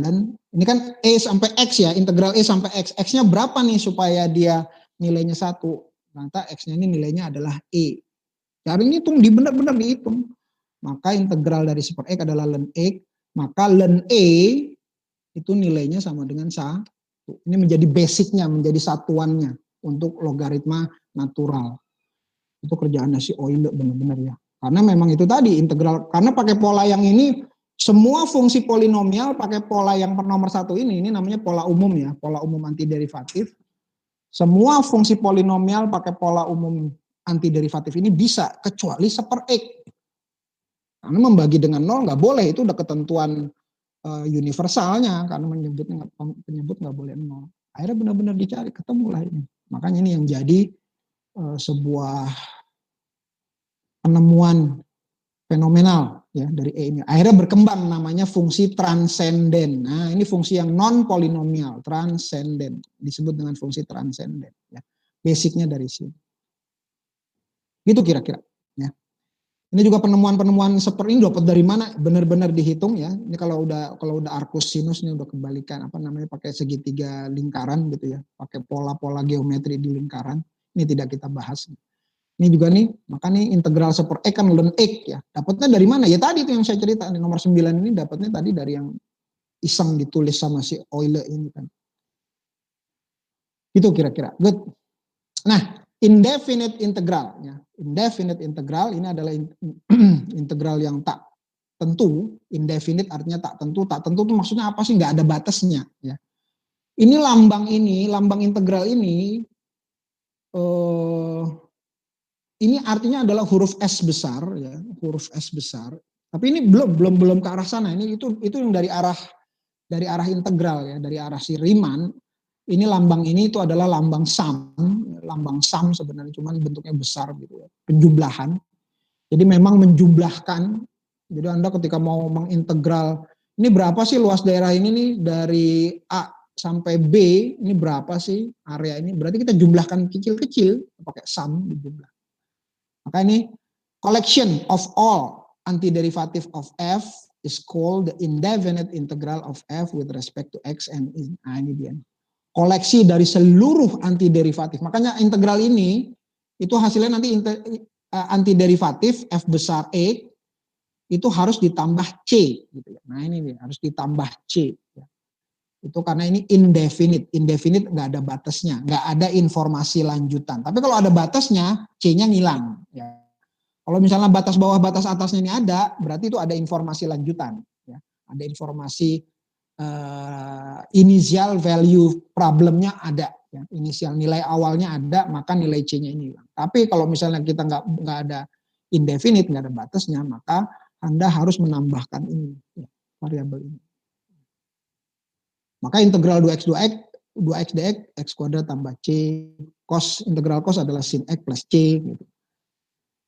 Len, ini kan E sampai X ya, integral E sampai X. X-nya berapa nih supaya dia nilainya 1? Ternyata X-nya ini nilainya adalah E. Cari ngitung, benar-benar dihitung. Maka integral dari 1/X adalah len X, maka len E itu nilainya sama dengan 1. Ini menjadi basicnya, menjadi satuannya untuk logaritma natural. Itu kerjaannya si Euler benar-benar ya. Karena memang itu tadi integral, karena pakai pola yang ini, semua fungsi polinomial pakai pola yang nomor 1 ini namanya pola umum ya, pola umum antiderivatif. Semua fungsi polinomial pakai pola umum antiderivatif ini bisa, kecuali 1/X. Karena membagi dengan 0 nggak boleh, itu udah ketentuan universalnya, karena penyebut nggak boleh 0. Akhirnya benar-benar dicari, ketemulah ini. Makanya ini yang jadi sebuah penemuan fenomenal ya dari E ini. Akhirnya berkembang namanya fungsi transenden. Nah ini fungsi yang non polinomial, transenden, disebut dengan fungsi transenden. Ya. Basicnya dari sini. Gitu kira-kira. Ya. Ini juga penemuan-penemuan seperti ini dapat dari mana? Benar-benar dihitung ya. Ini kalau udah arcus sinus ini udah kebalikan, apa namanya, pakai segitiga lingkaran gitu ya, pakai pola-pola geometri di lingkaran. Ini tidak kita bahas. Ini juga nih, maka nih integral super X kan ln X ya. Dapatnya dari mana? Ya tadi itu yang saya cerita, nomor 9 ini dapatnya tadi dari yang iseng ditulis sama si Euler ini kan. Itu kira-kira. Good. Nah, indefinite integral ya. Indefinite integral ini adalah integral yang tak tentu. Indefinite artinya tak tentu. Tak tentu itu maksudnya apa sih? Nggak ada batasnya ya. Ini, lambang integral ini artinya adalah huruf S besar ya, huruf S besar. Tapi ini belum ke arah sana. Ini itu yang dari arah integral ya, dari arah si Riemann. Ini lambang ini itu adalah lambang sum sebenarnya, cuman bentuknya besar gitu ya, penjumlahan. Jadi memang menjumlahkan. Jadi Anda ketika mau mengintegral, ini berapa sih luas daerah ini nih dari A sampai B, ini berapa sih area ini? Berarti kita jumlahkan kecil-kecil, pakai sum dijumlah. Maka ini collection of all antiderivative of f is called the indefinite integral of f with respect to x and in. Nah ini dia. Koleksi dari seluruh antiderivatif. Makanya integral ini itu hasilnya nanti antiderivatif f besar e itu harus ditambah c gitu ya. Nah ini dia, harus ditambah c ya. Itu karena ini indefinite nggak ada batasnya, nggak ada informasi lanjutan. Tapi kalau ada batasnya, c-nya ngilang ya. Kalau misalnya batas bawah batas atasnya ini ada, berarti itu ada informasi lanjutan ya. Ada informasi initial value problemnya ada ya. Inisial nilai awalnya ada, maka nilai c-nya ini hilang. Tapi kalau misalnya kita nggak ada indefinite, nggak ada batasnya, maka Anda harus menambahkan ini ya, variabel ini. Maka integral 2x dx, x kuadrat tambah c, integral cos adalah sin x plus c. Gitu.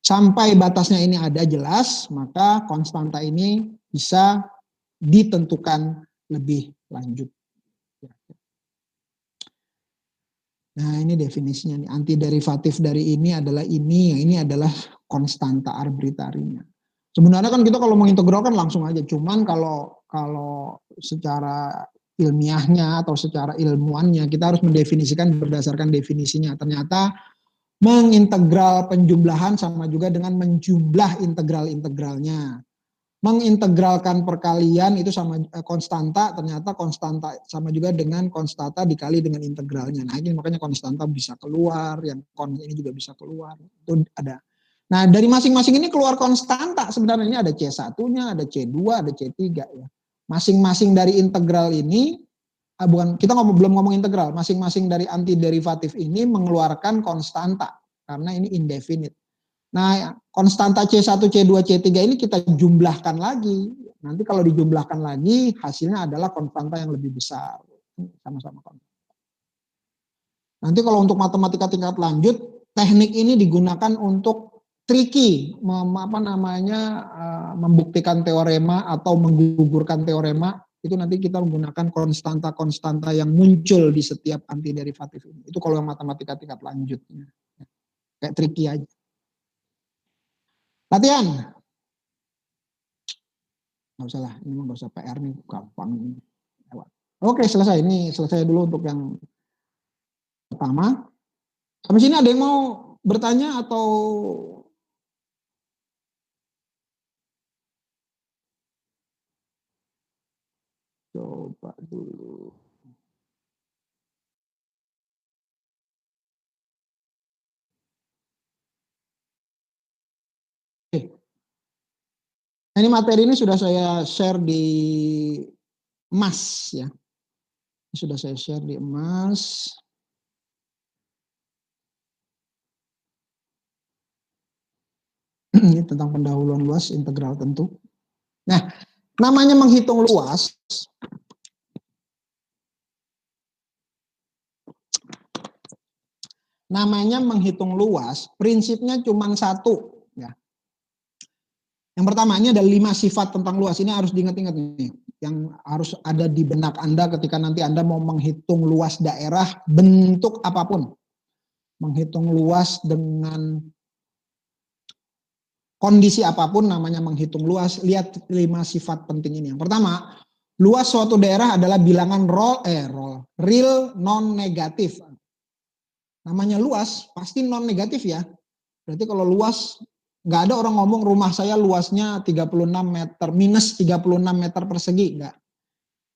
Sampai batasnya ini ada jelas, maka konstanta ini bisa ditentukan lebih lanjut. Nah ini definisinya nih, antiderivatif dari ini adalah ini adalah konstanta arbitrarinya. Sebenarnya kan kita kalau mengintegralkan langsung aja, cuman kalau secara ilmiahnya atau secara ilmuannya kita harus mendefinisikan berdasarkan definisinya. Ternyata mengintegral penjumlahan sama juga dengan menjumlah integral-integralnya. Mengintegralkan perkalian itu sama konstanta, ternyata konstanta sama juga dengan konstanta dikali dengan integralnya. Nah ini makanya konstanta bisa keluar, yang ini juga bisa keluar. Itu ada. Nah dari masing-masing ini keluar konstanta, sebenarnya ini ada C1-nya, ada C2, ada C3 ya. Masing-masing dari integral ini, kita belum ngomong integral, masing-masing dari antiderivatif ini mengeluarkan konstanta, karena ini indefinite. Nah konstanta C1, C2, C3 ini kita jumlahkan lagi, nanti kalau dijumlahkan lagi hasilnya adalah konstanta yang lebih besar, sama-sama konstanta. Nanti kalau untuk matematika tingkat lanjut, teknik ini digunakan untuk tricky, membuktikan teorema atau menggugurkan teorema, itu nanti kita menggunakan konstanta-konstanta yang muncul di setiap antiderivatif ini. Itu kalau yang matematika tingkat lanjutnya. Kayak tricky aja. Latihan. Nggak usah lah, ini nggak usah PR nih, gampang. Oke, selesai. Ini selesai dulu untuk yang pertama. Sampai sini ada yang mau bertanya atau coba dulu. Oke. Nah, ini materi ini sudah saya share di emas ya. Sudah saya share di emas. Ini tentang pendahuluan luas integral tentu. Nah, namanya menghitung luas. Namanya menghitung luas, prinsipnya cuma satu. Ya. Yang pertama, ini ada 5 sifat tentang luas. Ini harus diingat-ingat nih. Yang harus ada di benak Anda ketika nanti Anda mau menghitung luas daerah bentuk apapun. Menghitung luas dengan kondisi apapun namanya menghitung luas. Lihat 5 sifat penting ini. Yang pertama, luas suatu daerah adalah bilangan real non negatif. Namanya luas pasti non negatif ya. Berarti kalau luas, nggak ada orang ngomong rumah saya luasnya 36 meter, minus 36 meter persegi, nggak.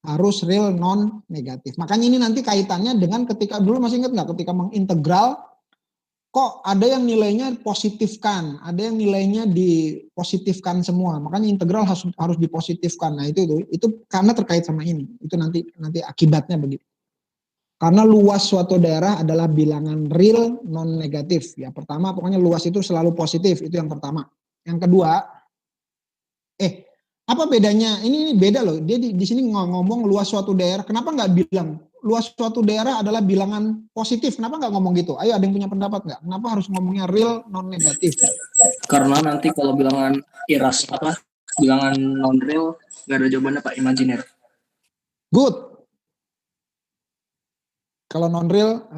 Harus real non negatif. Makanya ini nanti kaitannya dengan ketika, dulu masih ingat nggak ketika mengintegral, kok ada yang nilainya positifkan, ada yang nilainya dipositifkan semua. Makanya integral harus dipositifkan. Nah itu karena terkait sama ini. Itu nanti akibatnya begitu. Karena luas suatu daerah adalah bilangan real non negatif. Ya pertama pokoknya luas itu selalu positif, itu yang pertama. Yang kedua, apa bedanya? Ini beda loh. Dia di sini ngomong luas suatu daerah. Kenapa nggak bilang luas suatu daerah adalah bilangan positif? Kenapa nggak ngomong gitu? Ayo, ada yang punya pendapat nggak? Kenapa harus ngomongnya real non negatif? Karena nanti kalau bilangan bilangan non real nggak ada jawabannya Pak, imajiner. Good. Kalau non real,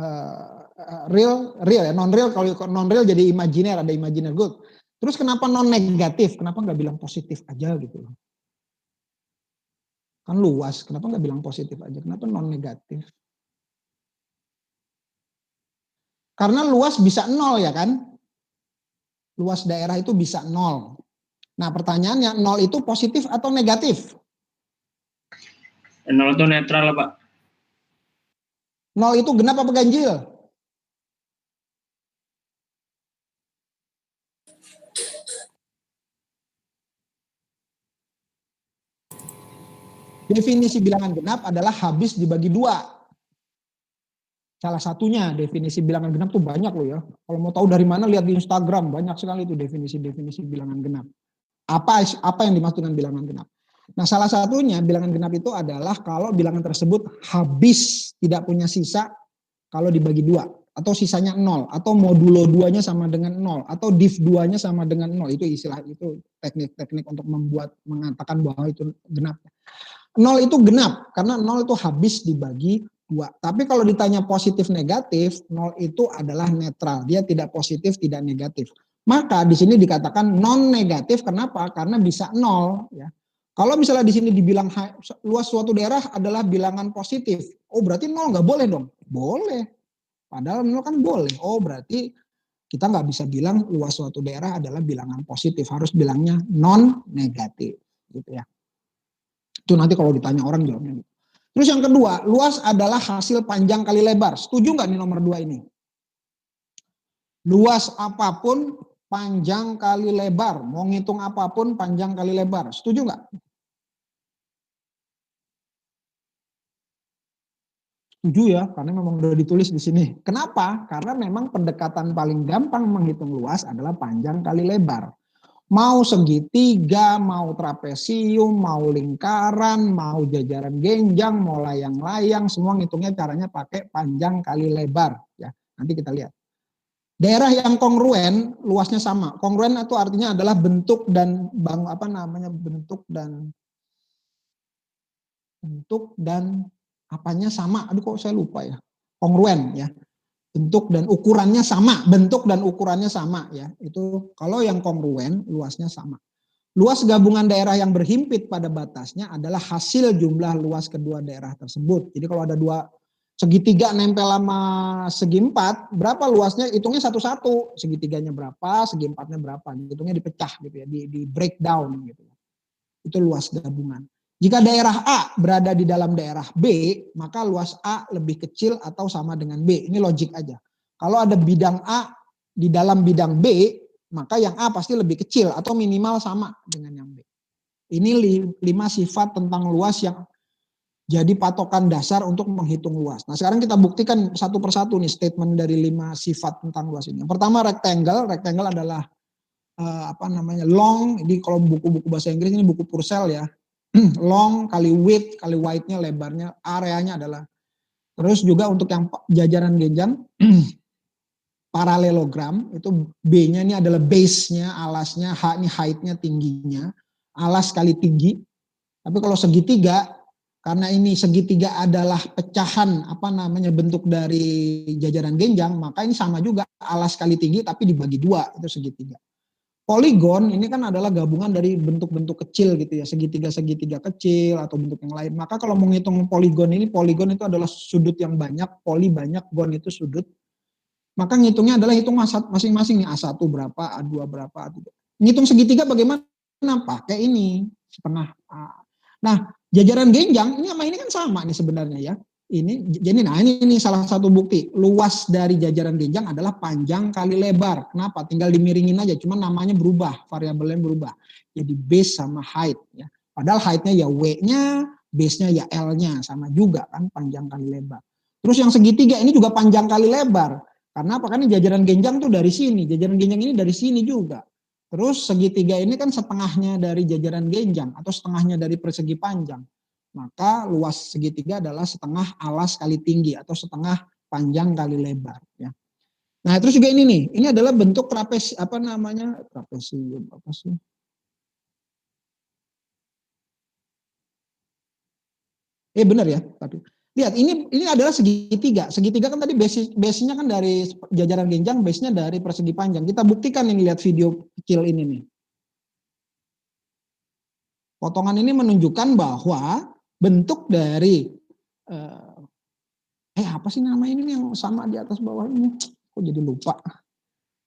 real ya, non real. Kalau non real jadi imajiner, ada imajiner. Good. Terus kenapa non negatif? Kenapa nggak bilang positif aja gitu loh? Kan luas, kenapa nggak bilang positif aja? Kenapa non negatif? Karena luas bisa 0 ya kan? Luas daerah itu bisa 0. Nah pertanyaannya 0 itu positif atau negatif? 0 itu netral Pak. 0 itu genap apa ganjil? Definisi bilangan genap adalah habis dibagi 2. Salah satunya definisi bilangan genap tuh banyak loh ya. Kalau mau tahu dari mana lihat di Instagram, banyak sekali itu definisi bilangan genap. Apa yang dimaksud dengan bilangan genap? Nah, salah satunya bilangan genap itu adalah kalau bilangan tersebut habis, tidak punya sisa kalau dibagi 2, atau sisanya 0, atau modulo 2-nya sama dengan 0, atau div 2-nya sama dengan 0. Itu istilah, itu teknik-teknik untuk mengatakan bahwa itu genap. 0 itu genap, karena 0 itu habis dibagi 2. Tapi kalau ditanya positif negatif, 0 itu adalah netral. Dia tidak positif, tidak negatif. Maka di sini dikatakan non negatif, kenapa? Karena bisa 0 ya. Kalau misalnya di sini dibilang luas suatu daerah adalah bilangan positif, oh berarti 0 nggak boleh dong? Boleh. Padahal 0 kan boleh. Oh berarti kita nggak bisa bilang luas suatu daerah adalah bilangan positif, harus bilangnya non negatif, gitu ya. Itu nanti kalau ditanya orang jawabnya. Terus yang kedua, luas adalah hasil panjang kali lebar. Setuju nggak nih nomor 2 ini? Luas apapun panjang kali lebar. Mau ngitung apapun panjang kali lebar. Setuju nggak? Setuju ya, karena memang udah ditulis di sini. Kenapa? Karena memang pendekatan paling gampang menghitung luas adalah panjang kali lebar. Mau segitiga, mau trapesium, mau lingkaran, mau jajaran genjang, mau layang-layang, semua ngitungnya caranya pakai panjang kali lebar. Ya, nanti kita lihat. Daerah yang kongruen, luasnya sama. Kongruen itu artinya adalah bentuk dan bentuk dan apanya sama. Aduh kok saya lupa ya. Kongruen ya. Bentuk dan ukurannya sama, ya. Itu kalau yang kongruen luasnya sama. Luas gabungan daerah yang berhimpit pada batasnya adalah hasil jumlah luas kedua daerah tersebut. Jadi kalau ada dua segitiga nempel sama segi 4, berapa luasnya? Hitungnya satu-satu. Segitiganya berapa, segi 4-nya berapa. Hitungnya dipecah gitu ya, di breakdown gitu. Itu luas gabungan. Jika daerah A berada di dalam daerah B, maka luas A lebih kecil atau sama dengan B. Ini logik aja. Kalau ada bidang A di dalam bidang B, maka yang A pasti lebih kecil atau minimal sama dengan yang B. Ini 5 sifat tentang luas yang jadi patokan dasar untuk menghitung luas. Nah sekarang kita buktikan satu persatu nih statement dari 5 sifat tentang luas ini. Yang pertama rectangle. Rectangle adalah long. Jadi kalau buku-buku bahasa Inggris ini buku Purcell ya. Long kali width kali wide-nya, lebarnya, areanya adalah. Terus juga untuk yang jajaran genjang paralelogram, itu B-nya ini adalah base-nya, alasnya, H ini height-nya, tingginya, alas kali tinggi. Tapi kalau segitiga, karena ini segitiga adalah pecahan bentuk dari jajaran genjang, maka ini sama juga alas kali tinggi tapi dibagi 2, itu segitiga. Poligon ini kan adalah gabungan dari bentuk-bentuk kecil gitu ya, segitiga-segitiga kecil atau bentuk yang lain. Maka kalau menghitung poligon itu adalah sudut yang banyak, poli banyak, gon itu sudut maka ngitungnya adalah hitung masing-masing nih, A1 berapa, A2 berapa, A3. Ngitung segitiga bagaimana? Pakai ini, setengah A. Nah, jajaran genjang, ini sama ini kan sama nih sebenarnya ya. Ini salah satu bukti. Luas dari jajaran genjang adalah panjang kali lebar. Kenapa? Tinggal dimiringin aja, cuman namanya berubah, variabelnya berubah. Jadi base sama height ya. Padahal height-nya ya W-nya, base-nya ya L-nya, sama juga kan panjang kali lebar. Terus yang segitiga ini juga panjang kali lebar. Karena apa? Kan jajaran genjang tuh dari sini, jajaran genjang ini dari sini juga. Terus segitiga ini kan setengahnya dari jajaran genjang atau setengahnya dari persegi panjang. Maka luas segitiga adalah setengah alas kali tinggi atau setengah panjang kali lebar ya. Nah, terus juga ini nih, ini adalah bentuk trapesi, apa namanya? Trapesium apa sih? Benar ya, tapi lihat ini adalah segitiga. Segitiga kan tadi base-nya kan dari jajaran genjang, base-nya dari persegi panjang. Kita buktikan ini, lihat video kecil ini nih. Potongan ini menunjukkan bahwa bentuk dari apa sih nama ini yang sama di atas bawah ini? Kok jadi lupa.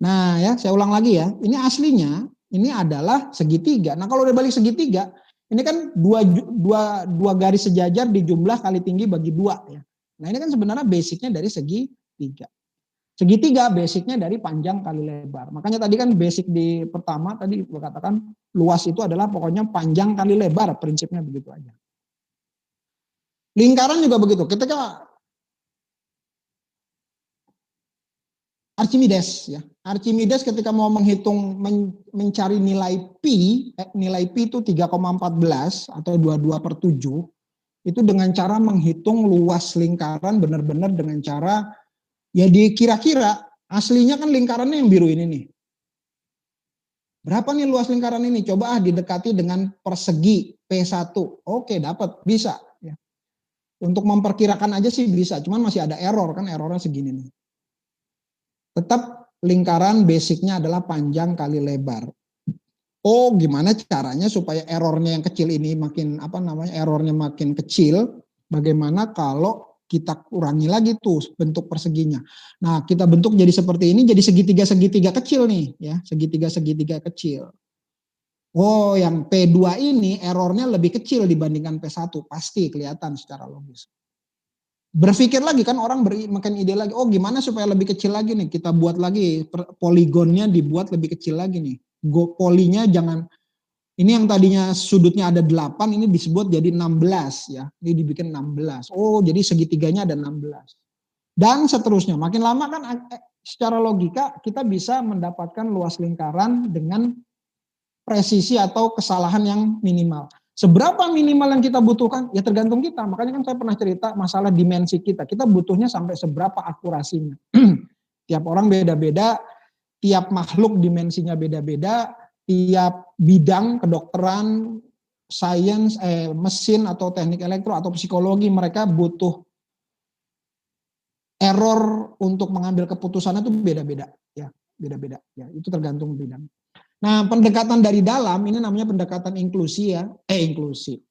Nah ya, saya ulang lagi ya. Ini aslinya ini adalah segitiga. Nah kalau udah balik segitiga, ini kan dua garis sejajar dijumlah kali tinggi bagi 2 ya. Nah ini kan sebenarnya basicnya dari segitiga. Segitiga basicnya dari panjang kali lebar. Makanya tadi kan basic di pertama tadi gue katakan luas itu adalah pokoknya panjang kali lebar, prinsipnya begitu aja. Lingkaran juga begitu. Ketika Archimedes ya. Archimedes ketika mau menghitung mencari nilai pi itu 3,14 atau 22/7 itu dengan cara menghitung luas lingkaran benar-benar dengan cara ya dikira-kira aslinya kan lingkarannya yang biru ini nih. Berapa nih luas lingkaran ini? Coba didekati dengan persegi P1. Oke, dapat, bisa ya. Untuk memperkirakan aja sih bisa, cuman masih ada error kan, errornya segini nih. Tetap lingkaran basicnya adalah panjang kali lebar. Oh, gimana caranya supaya errornya yang kecil ini errornya makin kecil? Bagaimana kalau kita kurangi lagi tuh bentuk perseginya. Nah, kita bentuk jadi seperti ini, jadi segitiga-segitiga kecil nih ya, segitiga-segitiga kecil. Oh, yang P2 ini errornya lebih kecil dibandingkan P1, pasti kelihatan secara logis. Berpikir lagi kan orang makin ide lagi, oh gimana supaya lebih kecil lagi nih, kita buat lagi poligonnya dibuat lebih kecil lagi nih. Polinya jangan, ini yang tadinya sudutnya ada 8 ini disebut jadi 16 ya, ini dibikin 16. Oh jadi segitiganya ada 16. Dan seterusnya, makin lama kan secara logika kita bisa mendapatkan luas lingkaran dengan presisi atau kesalahan yang minimal. Seberapa minimal yang kita butuhkan? Ya tergantung kita. Makanya kan saya pernah cerita masalah dimensi kita. Kita butuhnya sampai seberapa akurasinya. Tiap orang beda-beda, tiap makhluk dimensinya beda-beda, tiap bidang kedokteran, sains, mesin atau teknik elektro atau psikologi mereka butuh error untuk mengambil keputusan itu beda-beda ya, beda-beda ya. Itu tergantung bidang. Nah, pendekatan dari dalam ini namanya pendekatan inklusi ya, inklusi.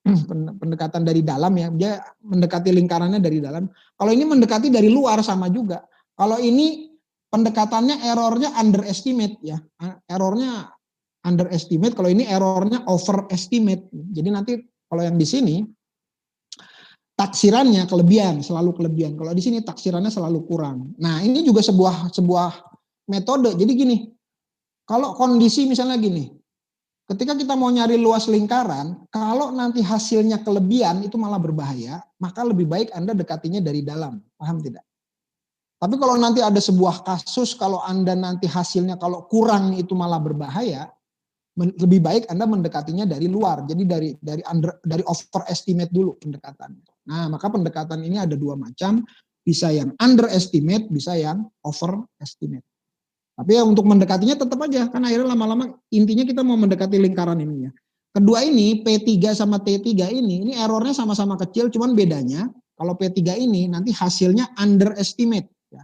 Pendekatan dari dalam ya, dia mendekati lingkarannya dari dalam. Kalau ini mendekati dari luar sama juga. Kalau ini pendekatannya errornya underestimate ya. Errornya underestimate, kalau ini errornya overestimate. Jadi nanti kalau yang di sini taksirannya kelebihan, selalu kelebihan. Kalau di sini taksirannya selalu kurang. Nah, ini juga sebuah metode. Jadi gini, kalau kondisi misalnya gini, ketika kita mau nyari luas lingkaran, kalau nanti hasilnya kelebihan itu malah berbahaya, maka lebih baik Anda dekatinya dari dalam, paham tidak? Tapi kalau nanti ada sebuah kasus, kalau Anda nanti hasilnya kalau kurang itu malah berbahaya, lebih baik Anda mendekatinya dari luar, jadi dari overestimate dulu pendekatannya. Nah, maka pendekatan ini ada 2 macam, bisa yang underestimate, bisa yang overestimate. Tapi ya untuk mendekatinya tetap aja, kan akhirnya lama-lama intinya kita mau mendekati lingkaran ini ya. Kedua ini, P3 sama T3 ini errornya sama-sama kecil, cuman bedanya kalau P3 ini nanti hasilnya underestimate. Ya.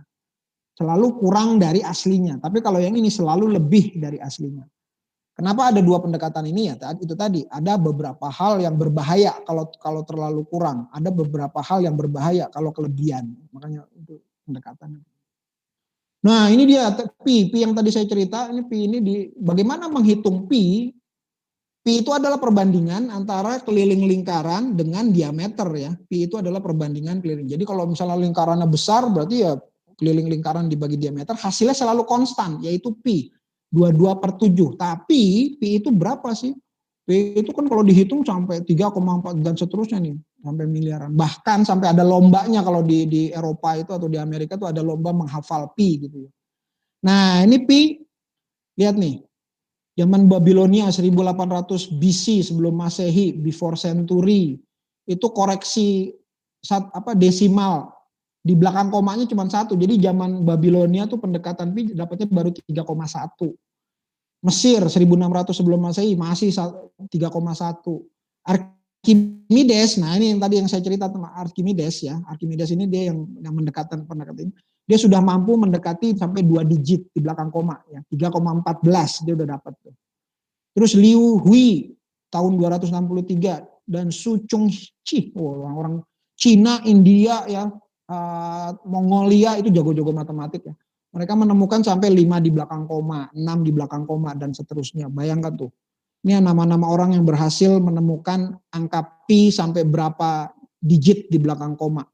Selalu kurang dari aslinya, tapi kalau yang ini selalu lebih dari aslinya. Kenapa ada 2 pendekatan ini ya? Itu tadi, ada beberapa hal yang berbahaya kalau terlalu kurang, ada beberapa hal yang berbahaya kalau kelebihan. Makanya itu pendekatannya. Nah ini dia pi yang tadi saya cerita, ini pi ini bagaimana menghitung pi. Pi itu adalah perbandingan antara keliling lingkaran dengan diameter ya. Pi itu adalah perbandingan keliling. Jadi kalau misalnya lingkarannya besar berarti ya keliling lingkaran dibagi diameter hasilnya selalu konstan yaitu pi 22/7. Tapi pi itu berapa sih? Pi itu kan kalau dihitung sampai 3,4 dan seterusnya nih sampai miliaran. Bahkan sampai ada lombanya kalau di Eropa itu atau di Amerika itu ada lomba menghafal pi gitu. Nah ini pi lihat nih. Zaman Babilonia 1800 BC sebelum Masehi, before century, itu koreksi desimal di belakang komanya cuma 1. Jadi zaman Babilonia tuh pendekatan pi dapatnya baru 3,1. Mesir 1600 sebelum Masehi masih 3,1. Archimedes, nah ini yang tadi yang saya cerita tentang Archimedes ya. Archimedes ini dia yang pendekatan ini. Dia sudah mampu mendekati sampai 2 digit di belakang koma ya. 3,14 dia udah dapat tuh. Terus Liu Hui tahun 263 dan Su Chongqi, orang-orang Cina, India ya, Mongolia itu jago-jago matematik ya. Mereka menemukan sampai 5 di belakang koma, 6 di belakang koma dan seterusnya. Bayangkan tuh. Ini nama-nama orang yang berhasil menemukan angka pi sampai berapa digit di belakang koma.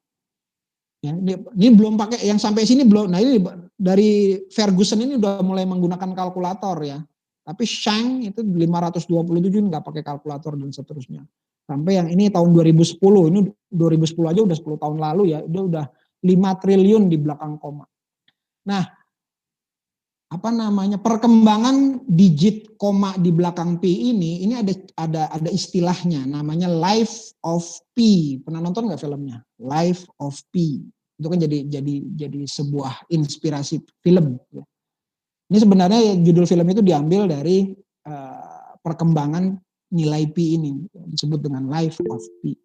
Ya, ini belum pakai yang sampai sini belum. Nah ini dari Ferguson ini udah mulai menggunakan kalkulator ya. Tapi Shang itu 527 nggak pakai kalkulator dan seterusnya. Sampai yang ini tahun 2010, ini 2010 aja udah 10 tahun lalu ya, dia udah 5 triliun di belakang koma. Nah, perkembangan digit koma di belakang pi ini ada istilahnya namanya life of pi. Pernah nonton nggak filmnya? Life of pi. Itu kan jadi sebuah inspirasi film ya. Ini sebenarnya judul film itu diambil dari perkembangan nilai pi ini disebut dengan life of pi.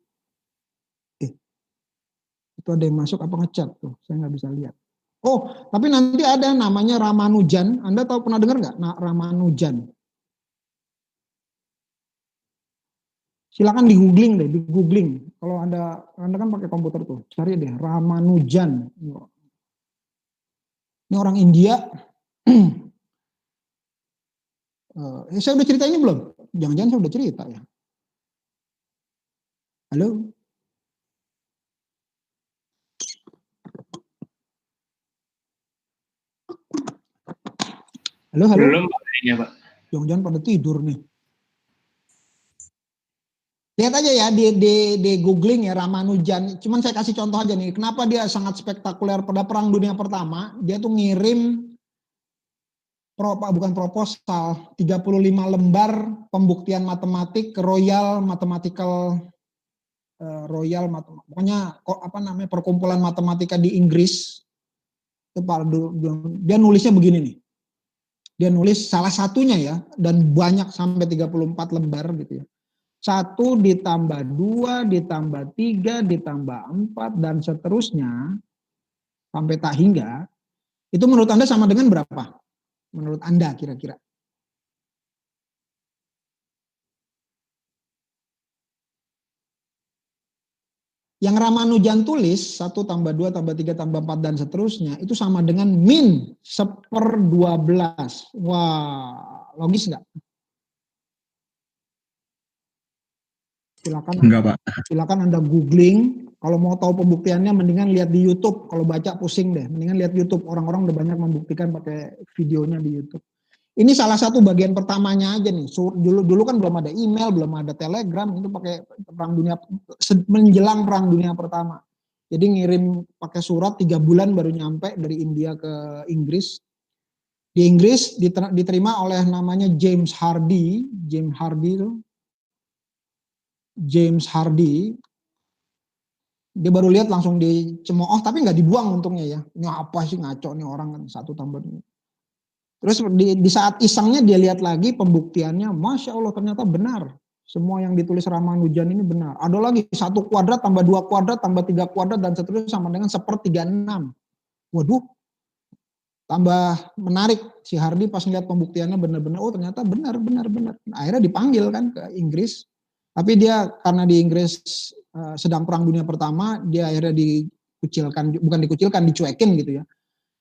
Itu ada yang masuk apa ngechat tuh? Saya nggak bisa lihat. Oh, tapi nanti ada namanya Ramanujan. Anda pernah dengar nggak? Nah, Ramanujan. Silakan di googling deh, di googling. Kalau Anda kan pakai komputer tuh, cari deh Ramanujan. Ini orang India. Saya udah cerita ini belum? Jangan-jangan saya udah cerita ya. Halo? Halo? Belum Pak, kayaknya Pak. Jangan-jangan pada tidur nih. Lihat aja ya di googling ya Ramanujan. Cuman saya kasih contoh aja nih. Kenapa dia sangat spektakuler pada Perang Dunia Pertama. Dia tuh ngirim bukan proposal, 35 lembar pembuktian matematik ke Royal Mathematical pokoknya perkumpulan matematika di Inggris. Dia nulisnya begini nih. Dia nulis salah satunya ya, dan banyak sampai 34 lembar gitu ya. 1 ditambah 2 ditambah 3 ditambah 4 dan seterusnya sampai tak hingga. Itu menurut Anda sama dengan berapa? Menurut Anda kira-kira? Yang Ramanujan tulis 1 tambah 2 tambah 3 tambah 4 dan seterusnya itu sama dengan min 1/12. Wah, logis nggak? Silakan Anda googling. Kalau mau tahu pembuktiannya mendingan lihat di YouTube. Kalau baca pusing deh, mendingan lihat YouTube. Orang-orang udah banyak membuktikan pakai videonya di YouTube. Ini salah satu bagian pertamanya aja nih. Dulu kan belum ada email, belum ada telegram, itu pakai menjelang Perang Dunia Pertama. Jadi ngirim pakai surat 3 bulan baru nyampe dari India ke Inggris. Di Inggris diterima oleh namanya James Hardy dia baru lihat langsung dicemooh tapi nggak dibuang untungnya ya. Ini apa sih ngaco nih orang kan 1 tambah 2. Terus di saat isengnya dia lihat lagi pembuktiannya, Masya Allah ternyata benar. Semua yang ditulis Ramanujan ini benar. Ada lagi 1 kuadrat tambah 2 kuadrat tambah 3 kuadrat dan seterusnya sama dengan 1/36. Waduh, tambah menarik. Si Hardy pas lihat pembuktiannya benar-benar, oh ternyata benar. Akhirnya dipanggil kan ke Inggris. Tapi dia karena di Inggris sedang Perang Dunia Pertama, dia akhirnya dicuekin gitu ya.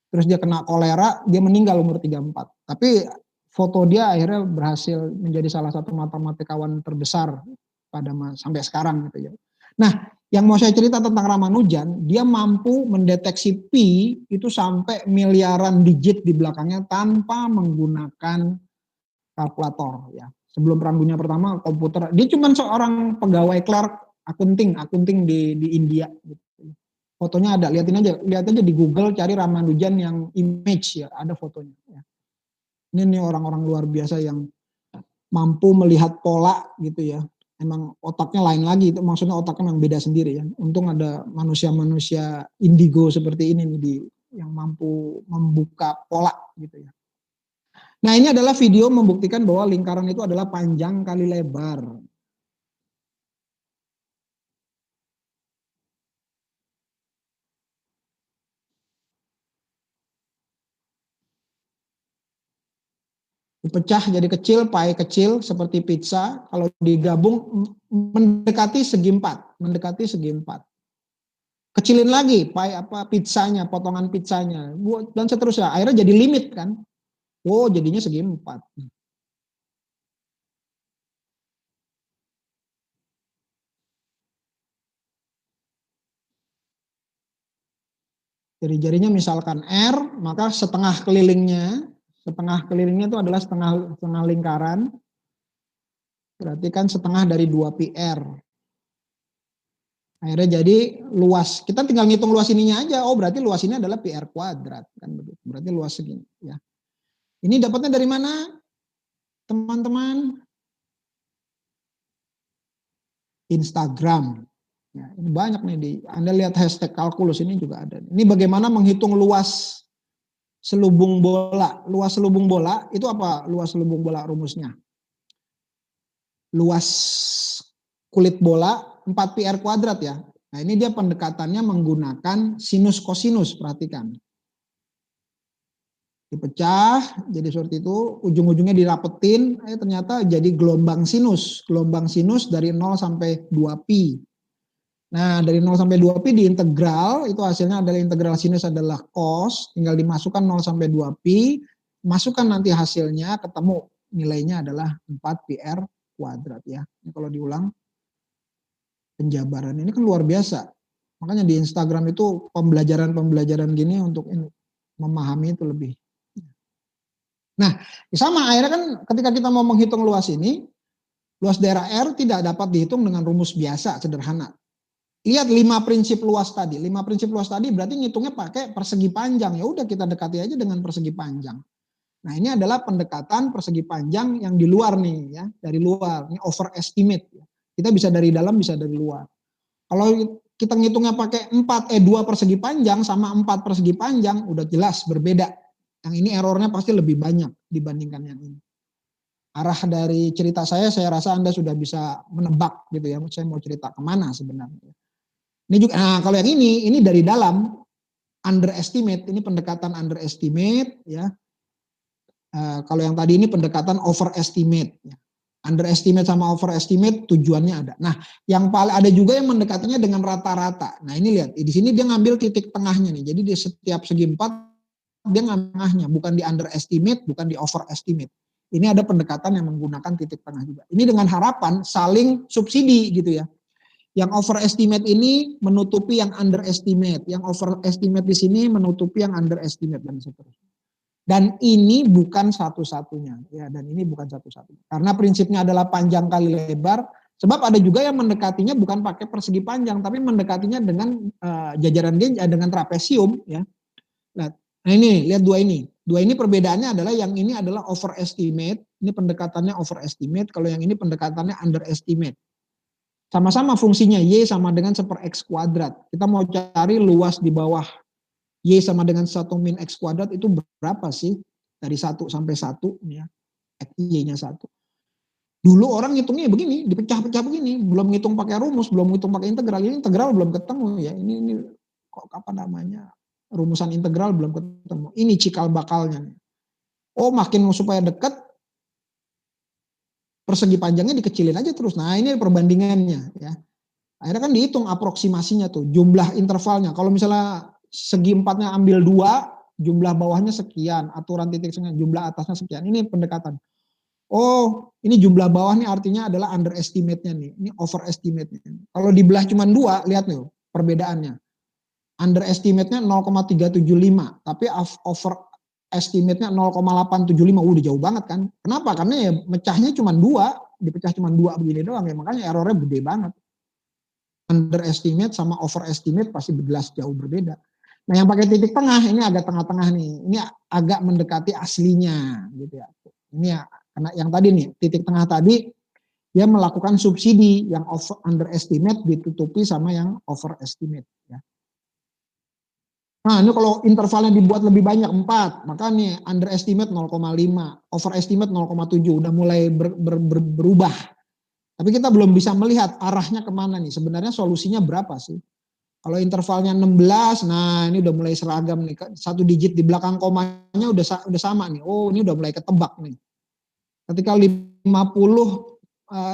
terus dia kena kolera, dia meninggal umur 34. Tapi foto dia akhirnya berhasil menjadi salah satu matematikawan terbesar sampai sekarang gitu ya. Nah, yang mau saya cerita tentang Ramanujan, dia mampu mendeteksi pi itu sampai miliaran digit di belakangnya tanpa menggunakan kalkulator ya. Sebelum Perang Dunia Pertama komputer, dia cuma seorang pegawai clerk akunting di India gitu. Fotonya ada, lihat aja di Google, cari Ramanujan yang image ya, ada fotonya ya. Ini orang-orang luar biasa yang mampu melihat pola gitu ya. Emang otaknya lain lagi, itu maksudnya otaknya memang beda sendiri ya. Untung ada manusia-manusia indigo seperti ini nih yang mampu membuka pola gitu ya. Nah, ini adalah video membuktikan bahwa lingkaran itu adalah panjang kali lebar. Dipecah jadi kecil, pai kecil seperti pizza, kalau digabung mendekati segi 4, Kecilin lagi pai pizzanya, potongan pizzanya, dan seterusnya. Akhirnya jadi limit kan. Oh, jadinya segi 4. Jari-jarinya misalkan R, maka setengah kelilingnya itu adalah setengah lingkaran, berarti kan setengah dari 2 PR. Akhirnya jadi luas, kita tinggal ngitung luas ininya aja, oh berarti luas ini adalah PR kuadrat, kan begitu. Berarti luas segini ya. Ini dapatnya dari mana teman-teman? Instagram. Ya, ini banyak nih Anda lihat hashtag kalkulus ini juga ada. Ini bagaimana menghitung luas selubung bola. Luas selubung bola itu apa? Luas selubung bola rumusnya. Luas kulit bola 4 PR kuadrat ya. Nah, ini dia pendekatannya menggunakan sinus kosinus, perhatikan. Dipecah jadi seperti itu, ujung-ujungnya dirapetin, ternyata jadi gelombang sinus. Gelombang sinus dari 0 sampai 2pi. Nah, dari 0 sampai 2pi diintegral, itu hasilnya adalah integral sinus adalah cos, tinggal dimasukkan 0 sampai 2pi, masukkan nanti hasilnya, ketemu nilainya adalah 4 PR kuadrat ya. Ini kalau diulang, penjabaran ini kan luar biasa. Makanya di Instagram itu pembelajaran gini untuk memahami itu lebih. Nah, sama akhirnya kan ketika kita mau menghitung luas ini, luas daerah R tidak dapat dihitung dengan rumus biasa sederhana. Lihat 5 prinsip luas tadi. 5 prinsip luas tadi berarti ngitungnya pakai persegi panjang. Ya udah kita dekati aja dengan persegi panjang. Nah, ini adalah pendekatan persegi panjang yang di luar nih ya, dari luar. Ini overestimate ya. Kita bisa dari dalam, bisa dari luar. Kalau kita ngitungnya pakai 2 persegi panjang sama 4 persegi panjang, udah jelas berbeda. Yang ini errornya pasti lebih banyak dibandingkan yang ini. Arah dari cerita saya rasa Anda sudah bisa menebak gitu ya, saya mau cerita kemana sebenarnya. Ini juga, nah kalau yang ini dari dalam, underestimate, ini pendekatan underestimate ya. Kalau yang tadi ini pendekatan overestimate. Ya. Underestimate sama overestimate tujuannya ada. Nah, yang paling ada juga yang mendekatinya dengan rata-rata. Nah, ini lihat, di sini dia ngambil titik tengahnya nih. Jadi di setiap segi 4 dia ngambil tengahnya, bukan di underestimate, bukan di overestimate. Ini ada pendekatan yang menggunakan titik tengah juga. Ini dengan harapan saling subsidi gitu ya. Yang overestimate ini menutupi yang underestimate, yang overestimate di sini menutupi yang underestimate dan seterusnya. Dan ini bukan satu-satunya, ya. Dan ini bukan satu-satunya. Karena prinsipnya adalah panjang kali lebar. Sebab ada juga yang mendekatinya bukan pakai persegi panjang, tapi mendekatinya dengan jajaran dia dengan trapesium, ya. Nah ini lihat dua ini. Dua ini perbedaannya adalah yang ini adalah overestimate, ini pendekatannya overestimate. Kalau yang ini pendekatannya underestimate. Sama-sama fungsinya y sama dengan 1/x kuadrat. Kita mau cari luas di bawah y sama dengan 1 min x kuadrat itu berapa sih? Dari 1 sampai 1 ya. Y-nya 1. Dulu orang ngitungnya begini, dipecah-pecah begini, belum ngitung pakai rumus, belum ngitung pakai integral. Ini integral belum ketemu ya. Ini kok apa namanya? Rumusan integral belum ketemu. Ini cikal bakalnya. Oh, makin supaya dekat persegi panjangnya dikecilin aja terus. Nah, ini perbandingannya ya. Akhirnya kan dihitung aproksimasinya tuh, jumlah intervalnya. Kalau misalnya segi 4-nya ambil 2, jumlah bawahnya sekian, aturan titik sekian, jumlah atasnya sekian. Ini pendekatan. Oh, ini jumlah bawah nih artinya adalah underestimate-nya nih. Ini overestimate-nya. Kalau dibelah cuma 2, lihat nih perbedaannya. Underestimate-nya 0,375, tapi overestimate-nya 0,875. Udah jauh banget kan. Kenapa? Karena ya mecahnya cuma 2, dipecah cuma 2 begini doang ya, makanya errornya gede banget. Underestimate sama overestimate pasti jelas jauh berbeda. Nah, yang pakai titik tengah ini agak tengah-tengah nih. Ini agak mendekati aslinya gitu ya. Ini ya, karena yang tadi nih, titik tengah tadi dia melakukan subsidi yang underestimate ditutupi sama yang overestimate ya. Nah, ini kalau intervalnya dibuat lebih banyak 4, maka nih underestimate 0,5, overestimate 0,7 udah mulai berubah. Tapi kita belum bisa melihat arahnya kemana nih. Sebenarnya solusinya berapa sih? Kalau intervalnya 16, nah ini udah mulai seragam nih. 1 digit di belakang komanya udah sama nih. Oh, ini udah mulai ketebak nih. Ketika 50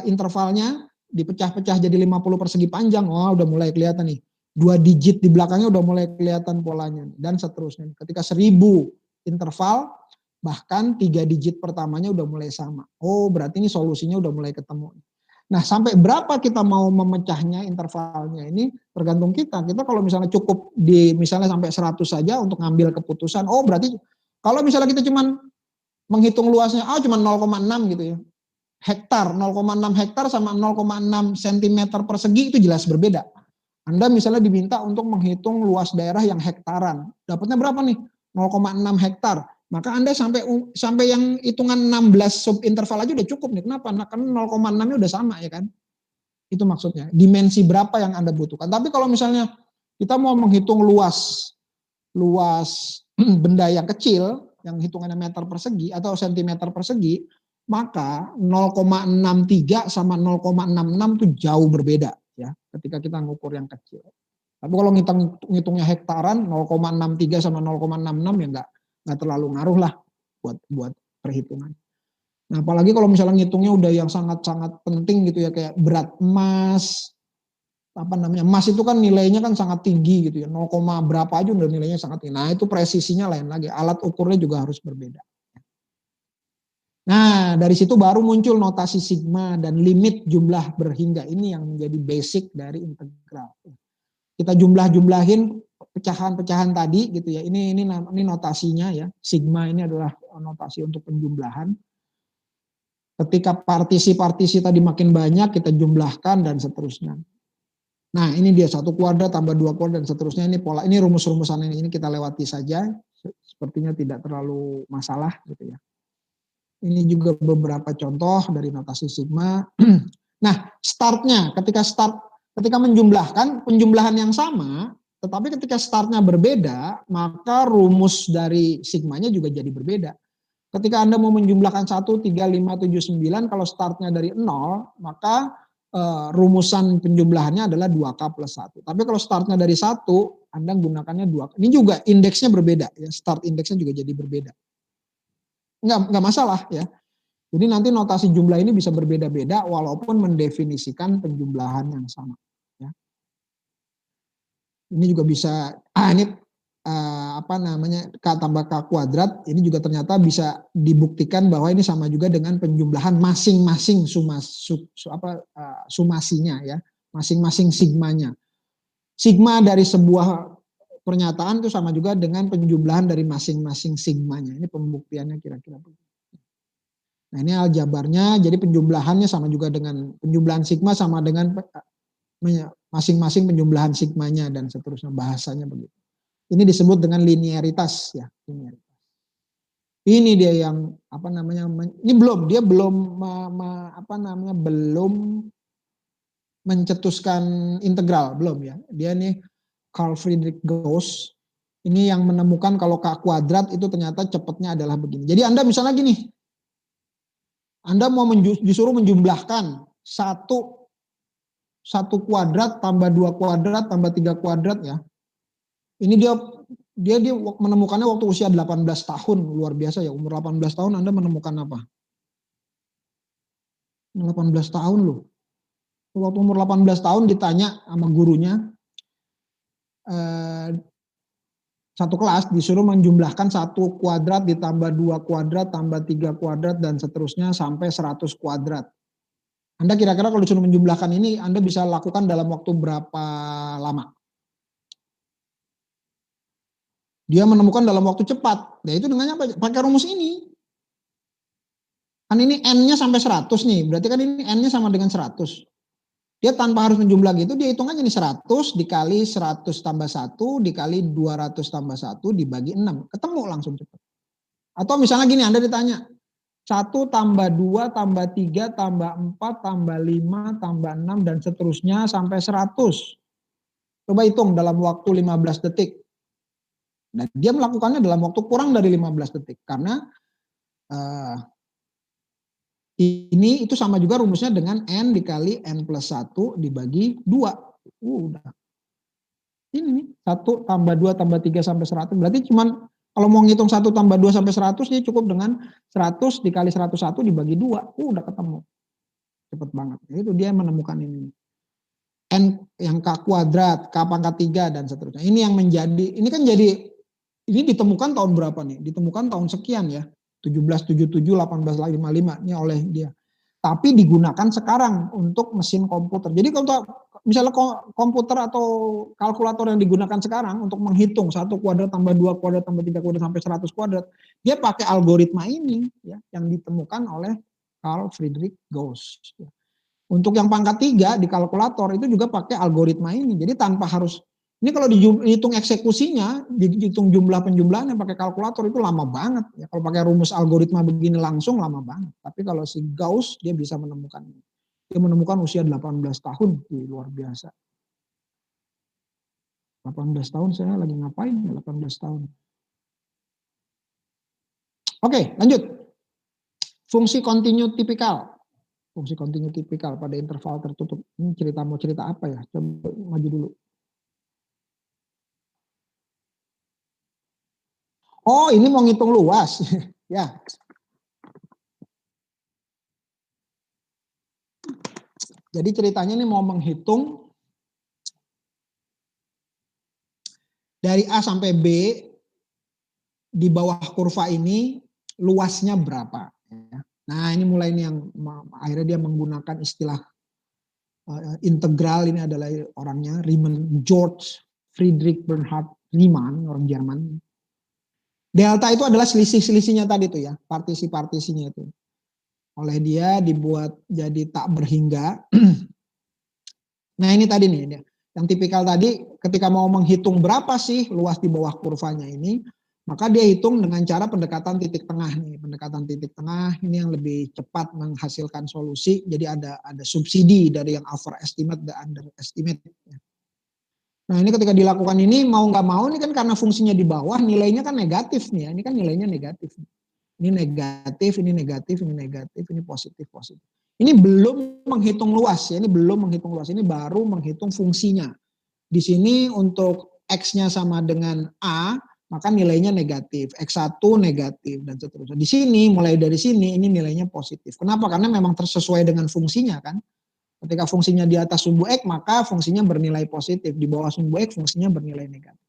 intervalnya dipecah-pecah jadi 50 persegi panjang, oh udah mulai kelihatan nih. 2 digit di belakangnya udah mulai kelihatan polanya dan seterusnya. Ketika 1000 interval, bahkan 3 digit pertamanya udah mulai sama. Oh, berarti ini solusinya udah mulai ketemu. Nah, sampai berapa kita mau memecahnya intervalnya ini tergantung kita. Kita kalau misalnya cukup di misalnya sampai 100 saja untuk ngambil keputusan, oh berarti kalau misalnya kita cuman menghitung luasnya, cuma 0,6 gitu ya. Hektar, 0,6 hektar sama 0,6 cm persegi itu jelas berbeda. Anda misalnya diminta untuk menghitung luas daerah yang hektaran. Dapatnya berapa nih? 0,6 hektar. Maka Anda sampai yang hitungan 16 subinterval aja udah cukup nih. Kenapa? Nah, karena 0,6-nya udah sama ya kan. Itu maksudnya. Dimensi berapa yang Anda butuhkan. Tapi kalau misalnya kita mau menghitung luas benda yang kecil, yang hitungannya meter persegi atau sentimeter persegi, maka 0,63 sama 0,66 itu jauh berbeda ya ketika kita ngukur yang kecil. Tapi kalau ngitungnya hektaran 0,63 sama 0,66 ya nggak terlalu ngaruh lah buat perhitungan. Nah, apalagi kalau misalnya ngitungnya udah yang sangat-sangat penting gitu ya, kayak berat emas, emas itu kan nilainya kan sangat tinggi gitu ya, 0, berapa aja udah nilainya sangat tinggi. Nah, itu presisinya lain lagi, alat ukurnya juga harus berbeda. Nah, dari situ baru muncul notasi sigma dan limit jumlah berhingga. Ini yang menjadi basic dari integral. Kita jumlah-jumlahin pecahan-pecahan tadi gitu ya. Ini notasinya ya. Sigma ini adalah notasi untuk penjumlahan. Ketika partisi-partisi tadi makin banyak, kita jumlahkan dan seterusnya. Nah, ini dia 1 kuadrat tambah 2 kuadrat dan seterusnya. Ini pola, ini rumus-rumusan ini kita lewati saja. Sepertinya tidak terlalu masalah gitu ya. Ini juga beberapa contoh dari notasi sigma. Nah, startnya, ketika menjumlahkan, penjumlahan yang sama, tetapi ketika startnya berbeda, maka rumus dari sigmanya juga jadi berbeda. Ketika Anda mau menjumlahkan 1, 3, 5, 7, 9, kalau startnya dari 0, maka rumusan penjumlahannya adalah 2K plus 1. Tapi kalau startnya dari 1, Anda gunakannya 2K. Ini juga indeksnya berbeda, ya. Start indeksnya juga jadi berbeda. Enggak masalah ya. Jadi nanti notasi jumlah ini bisa berbeda-beda walaupun mendefinisikan penjumlahan yang sama. Ya. Ini juga bisa, K tambah K kuadrat, ini juga ternyata bisa dibuktikan bahwa ini sama juga dengan penjumlahan masing-masing sumasinya ya, masing-masing sigmanya. Sigma dari sebuah pernyataan itu sama juga dengan penjumlahan dari masing-masing sigmanya. Ini pembuktiannya kira-kira begitu. Nah, ini aljabarnya, jadi penjumlahannya sama juga dengan penjumlahan sigma sama dengan masing-masing penjumlahan sigmanya dan seterusnya, bahasanya begitu. Ini disebut dengan linearitas ya, linearitas. Ini dia yang ini belum mencetuskan integral, belum ya. Dia nih Carl Friedrich Gauss ini yang menemukan kalau K kuadrat itu ternyata cepatnya adalah begini. Jadi Anda misalnya gini, Anda mau disuruh menjumlahkan 1 kuadrat tambah 2 kuadrat tambah 3 kuadrat ya. Ini dia menemukannya waktu usia 18 tahun, luar biasa ya. Umur 18 tahun Anda menemukan apa? 18 tahun loh. Waktu umur 18 tahun ditanya sama gurunya, satu kelas disuruh menjumlahkan 1 kuadrat ditambah 2 kuadrat tambah 3 kuadrat dan seterusnya sampai 100 kuadrat. Anda kira-kira kalau disuruh menjumlahkan ini Anda bisa lakukan dalam waktu berapa lama? Dia menemukan dalam waktu cepat. Nah itu dengannya apa? Pakai rumus ini. Kan ini N-nya sampai 100 nih, berarti kan ini N-nya sama dengan 100. Dia tanpa harus menjumlah gitu, dia hitung aja nih 100 dikali 100 tambah 1 dikali 200 tambah 1 dibagi 6. Ketemu langsung cepat. Atau misalnya gini, Anda ditanya, 1 tambah 2 tambah 3 tambah 4 tambah 5 tambah 6 dan seterusnya sampai 100. Coba hitung dalam waktu 15 detik. Nah, dia melakukannya dalam waktu kurang dari 15 detik. Karena ini itu sama juga rumusnya dengan N dikali N plus 1 dibagi 2. Udah. Ini nih, 1 tambah 2 tambah 3 sampai 100. Berarti cuman kalau mau ngitung 1 tambah 2 sampai 100, dia cukup dengan 100 dikali 101 dibagi 2. Udah ketemu. Cepet banget. Itu dia menemukan ini. N yang K kuadrat, K pangkat 3 dan seterusnya. Ini yang menjadi, ini kan jadi, ini ditemukan tahun berapa nih? Ditemukan tahun sekian ya. 1777, 1855 ini oleh dia. Tapi digunakan sekarang untuk mesin komputer. Jadi kalau misalnya komputer atau kalkulator yang digunakan sekarang untuk menghitung 1 kuadrat tambah 2 kuadrat tambah 3 kuadrat sampai 100 kuadrat, dia pakai algoritma ini ya, yang ditemukan oleh Carl Friedrich Gauss. Untuk yang pangkat 3 di kalkulator itu juga pakai algoritma ini. Jadi tanpa harus, ini kalau dihitung eksekusinya, dihitung jumlah penjumlahannya pakai kalkulator itu lama banget. Ya, kalau pakai rumus algoritma begini langsung lama banget. Tapi kalau si Gauss dia bisa menemukan ini. Dia menemukan usia 18 tahun, luar biasa. 18 tahun saya lagi ngapain ya 18 tahun. Oke, lanjut. Fungsi kontinu tipikal. Fungsi kontinu tipikal pada interval tertutup. Ini mau cerita apa ya? Coba maju dulu. Oh, ini mau ngitung luas. Ya. Jadi ceritanya ini mau menghitung dari A sampai B di bawah kurva ini luasnya berapa. Nah, ini mulai ini yang akhirnya dia menggunakan istilah integral. Ini adalah orangnya Riemann, George Friedrich Bernhard Riemann, orang Jerman. Delta itu adalah selisih-selisihnya tadi tuh ya, partisi-partisinya itu. Oleh dia dibuat jadi tak berhingga. Nah ini tadi nih, yang tipikal tadi ketika mau menghitung berapa sih luas di bawah kurvanya ini, maka dia hitung dengan cara pendekatan titik tengah nih. Pendekatan titik tengah ini yang lebih cepat menghasilkan solusi, jadi ada subsidi dari yang overestimate dan underestimate. Nah ini ketika dilakukan ini mau nggak mau ini kan karena fungsinya di bawah nilainya kan negatif nih ya. Ini kan nilainya negatif. Ini negatif, ini negatif, ini negatif, ini positif, positif. Ini belum menghitung luas ya. Ini belum menghitung luas. Ini baru menghitung fungsinya. Di sini untuk X-nya sama dengan A, maka nilainya negatif. X1 negatif dan seterusnya. Di sini mulai dari sini ini nilainya positif. Kenapa? Karena memang sesuai dengan fungsinya kan. Ketika fungsinya di atas sumbu X, maka fungsinya bernilai positif. Di bawah sumbu X, fungsinya bernilai negatif.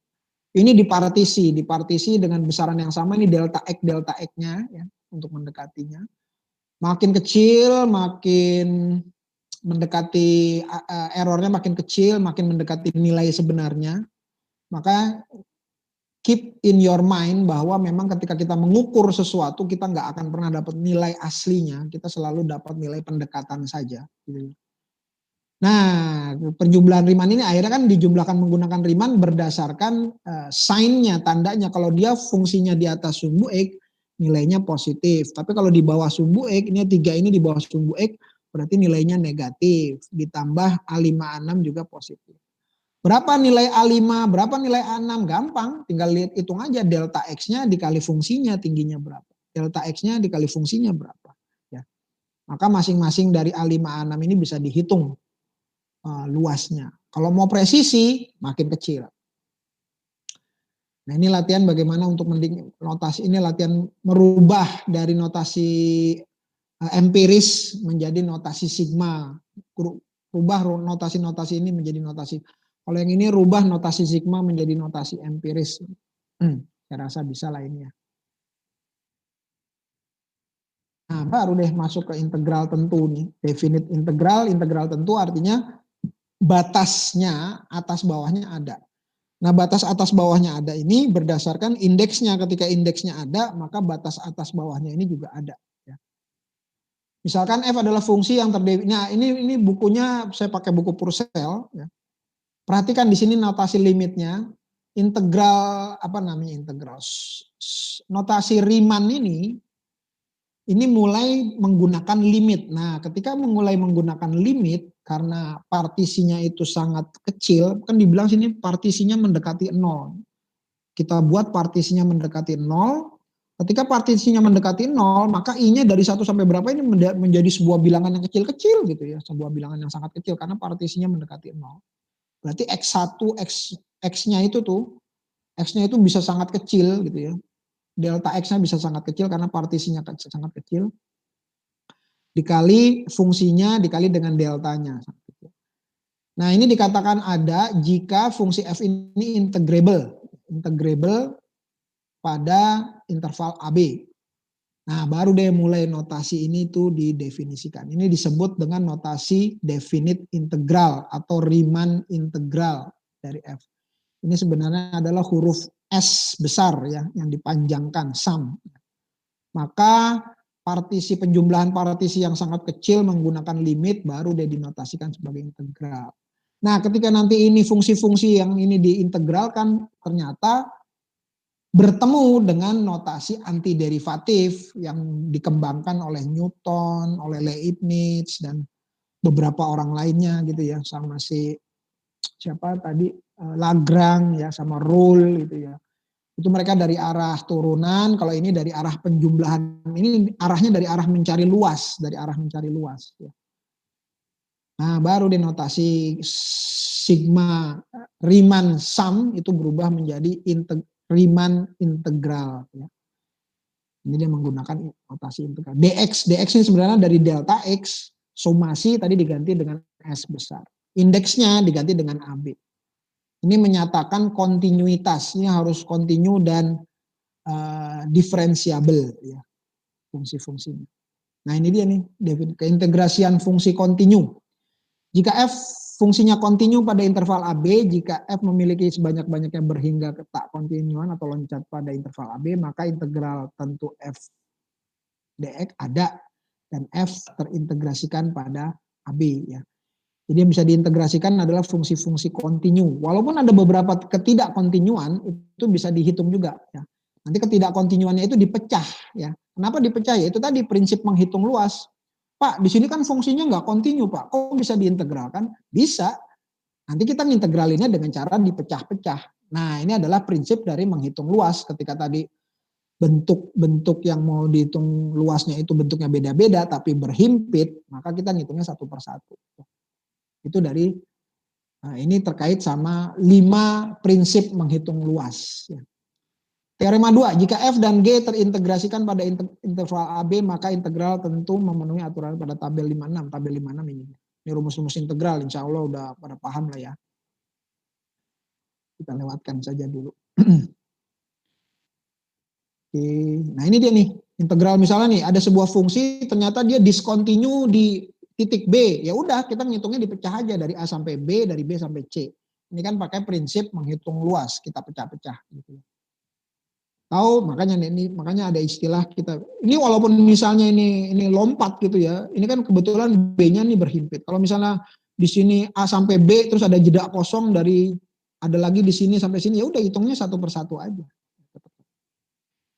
Ini dipartisi dengan besaran yang sama, ini delta X-nya ya, untuk mendekatinya. Makin kecil, makin mendekati errornya makin kecil, makin mendekati nilai sebenarnya. Maka keep in your mind bahwa memang ketika kita mengukur sesuatu, kita nggak akan pernah dapat nilai aslinya, kita selalu dapat nilai pendekatan saja. Gitu. Nah, perjumlahan Riemann ini akhirnya kan dijumlahkan menggunakan Riemann berdasarkan sign-nya, tandanya. Kalau dia fungsinya di atas sumbu X, nilainya positif. Tapi kalau di bawah sumbu X, ini 3 ini di bawah sumbu X, berarti nilainya negatif. Ditambah A5, A6 juga positif. Berapa nilai A5, berapa nilai A6? Gampang, tinggal lihat hitung aja delta X-nya dikali fungsinya tingginya berapa. Delta X-nya dikali fungsinya berapa. Ya. Maka masing-masing dari A5, A6 ini bisa dihitung luasnya. Kalau mau presisi makin kecil. Nah ini latihan bagaimana untuk notasi, ini latihan merubah dari notasi empiris menjadi notasi sigma. Rubah notasi-notasi ini menjadi notasi. Kalau yang ini rubah notasi sigma menjadi notasi empiris. Saya rasa bisa lah ini ya. Nah, baru deh masuk ke integral tentu nih. Definite integral, integral tentu artinya batasnya atas bawahnya ada. Nah, batas atas bawahnya ada ini berdasarkan indeksnya. Ketika indeksnya ada, maka batas atas bawahnya ini juga ada. Ya. Misalkan f adalah fungsi yang terdefinisi. Nah, ini bukunya saya pakai buku Purcell. Ya. Perhatikan di sini notasi limitnya. Integral, apa namanya integral? Notasi Riemann ini mulai menggunakan limit. Nah, ketika mulai menggunakan limit, karena partisinya itu sangat kecil, kan dibilang sini partisinya mendekati 0. Kita buat partisinya mendekati 0. Ketika partisinya mendekati 0, maka I-nya dari 1 sampai berapa ini menjadi sebuah bilangan yang kecil-kecil gitu ya. Sebuah bilangan yang sangat kecil karena partisinya mendekati 0. Berarti X1, X-nya itu tuh, X-nya itu bisa sangat kecil gitu ya. Delta X-nya bisa sangat kecil karena partisinya sangat kecil. Dikali fungsinya dikali dengan deltanya. Nah, ini dikatakan ada jika fungsi f ini integrable pada interval AB. Nah, baru deh mulai notasi ini tuh didefinisikan. Ini disebut dengan notasi definite integral atau Riemann integral dari f. Ini sebenarnya adalah huruf S besar ya yang dipanjangkan sum. Maka partisi penjumlahan partisi yang sangat kecil menggunakan limit baru dia dinotasikan sebagai integral. Nah, ketika nanti ini fungsi-fungsi yang ini diintegralkan ternyata bertemu dengan notasi antiderivatif yang dikembangkan oleh Newton, oleh Leibniz dan beberapa orang lainnya gitu ya, sama si siapa tadi Lagrange ya, sama Rolle gitu ya. Itu mereka dari arah turunan, kalau ini dari arah penjumlahan. Ini arahnya dari arah mencari luas, ya. Nah, baru denotasi sigma Riemann sum itu berubah menjadi Riemann integral ya. Ini dia menggunakan notasi integral. dx ini sebenarnya dari delta x, somasi tadi diganti dengan S besar. Indeksnya diganti dengan AB. Ini menyatakan kontinuitas, ini harus kontinu dan diferensiabel ya fungsi-fungsinya. Nah, ini dia nih keintegrasian fungsi kontinu. Jika f fungsinya kontinu pada interval AB, jika f memiliki sebanyak-banyaknya berhingga ke tak kontinuan atau loncat pada interval AB, maka integral tentu f dx ada dan f terintegrasikan pada AB ya. Jadi yang bisa diintegrasikan adalah fungsi-fungsi kontinu. Walaupun ada beberapa ketidakkontinuan, itu bisa dihitung juga. Ya. Nanti ketidakkontinuannya itu dipecah. Ya. Kenapa dipecah? Ya itu tadi prinsip menghitung luas. Pak, di sini kan fungsinya nggak kontinu, Pak. Kok bisa diintegralkan? Bisa. Nanti kita ngintegralinnya dengan cara dipecah-pecah. Nah, ini adalah prinsip dari menghitung luas. Ketika tadi bentuk-bentuk yang mau dihitung luasnya itu bentuknya beda-beda, tapi berhimpit, maka kita ngitungnya satu persatu. Itu dari ini terkait sama 5 prinsip menghitung luas. Teorema 2, jika f dan g terintegrasikan pada interval AB, maka integral tentu memenuhi aturan pada tabel 56. Tabel 56 ini. Ini rumus-rumus integral, insya Allah udah pada paham lah ya. Kita lewatkan saja dulu. Oke, nah ini dia nih, integral misalnya nih, ada sebuah fungsi ternyata dia discontinue di titik B, ya udah kita ngitungnya dipecah aja dari A sampai B, dari B sampai C. Ini kan pakai prinsip menghitung luas, kita pecah-pecah gitu. Tahu makanya ada istilah kita. Ini walaupun misalnya ini lompat gitu ya, ini kan kebetulan B-nya nih berhimpit. Kalau misalnya di sini A sampai B terus ada jeda kosong dari ada lagi di sini sampai sini, ya udah hitungnya satu persatu aja.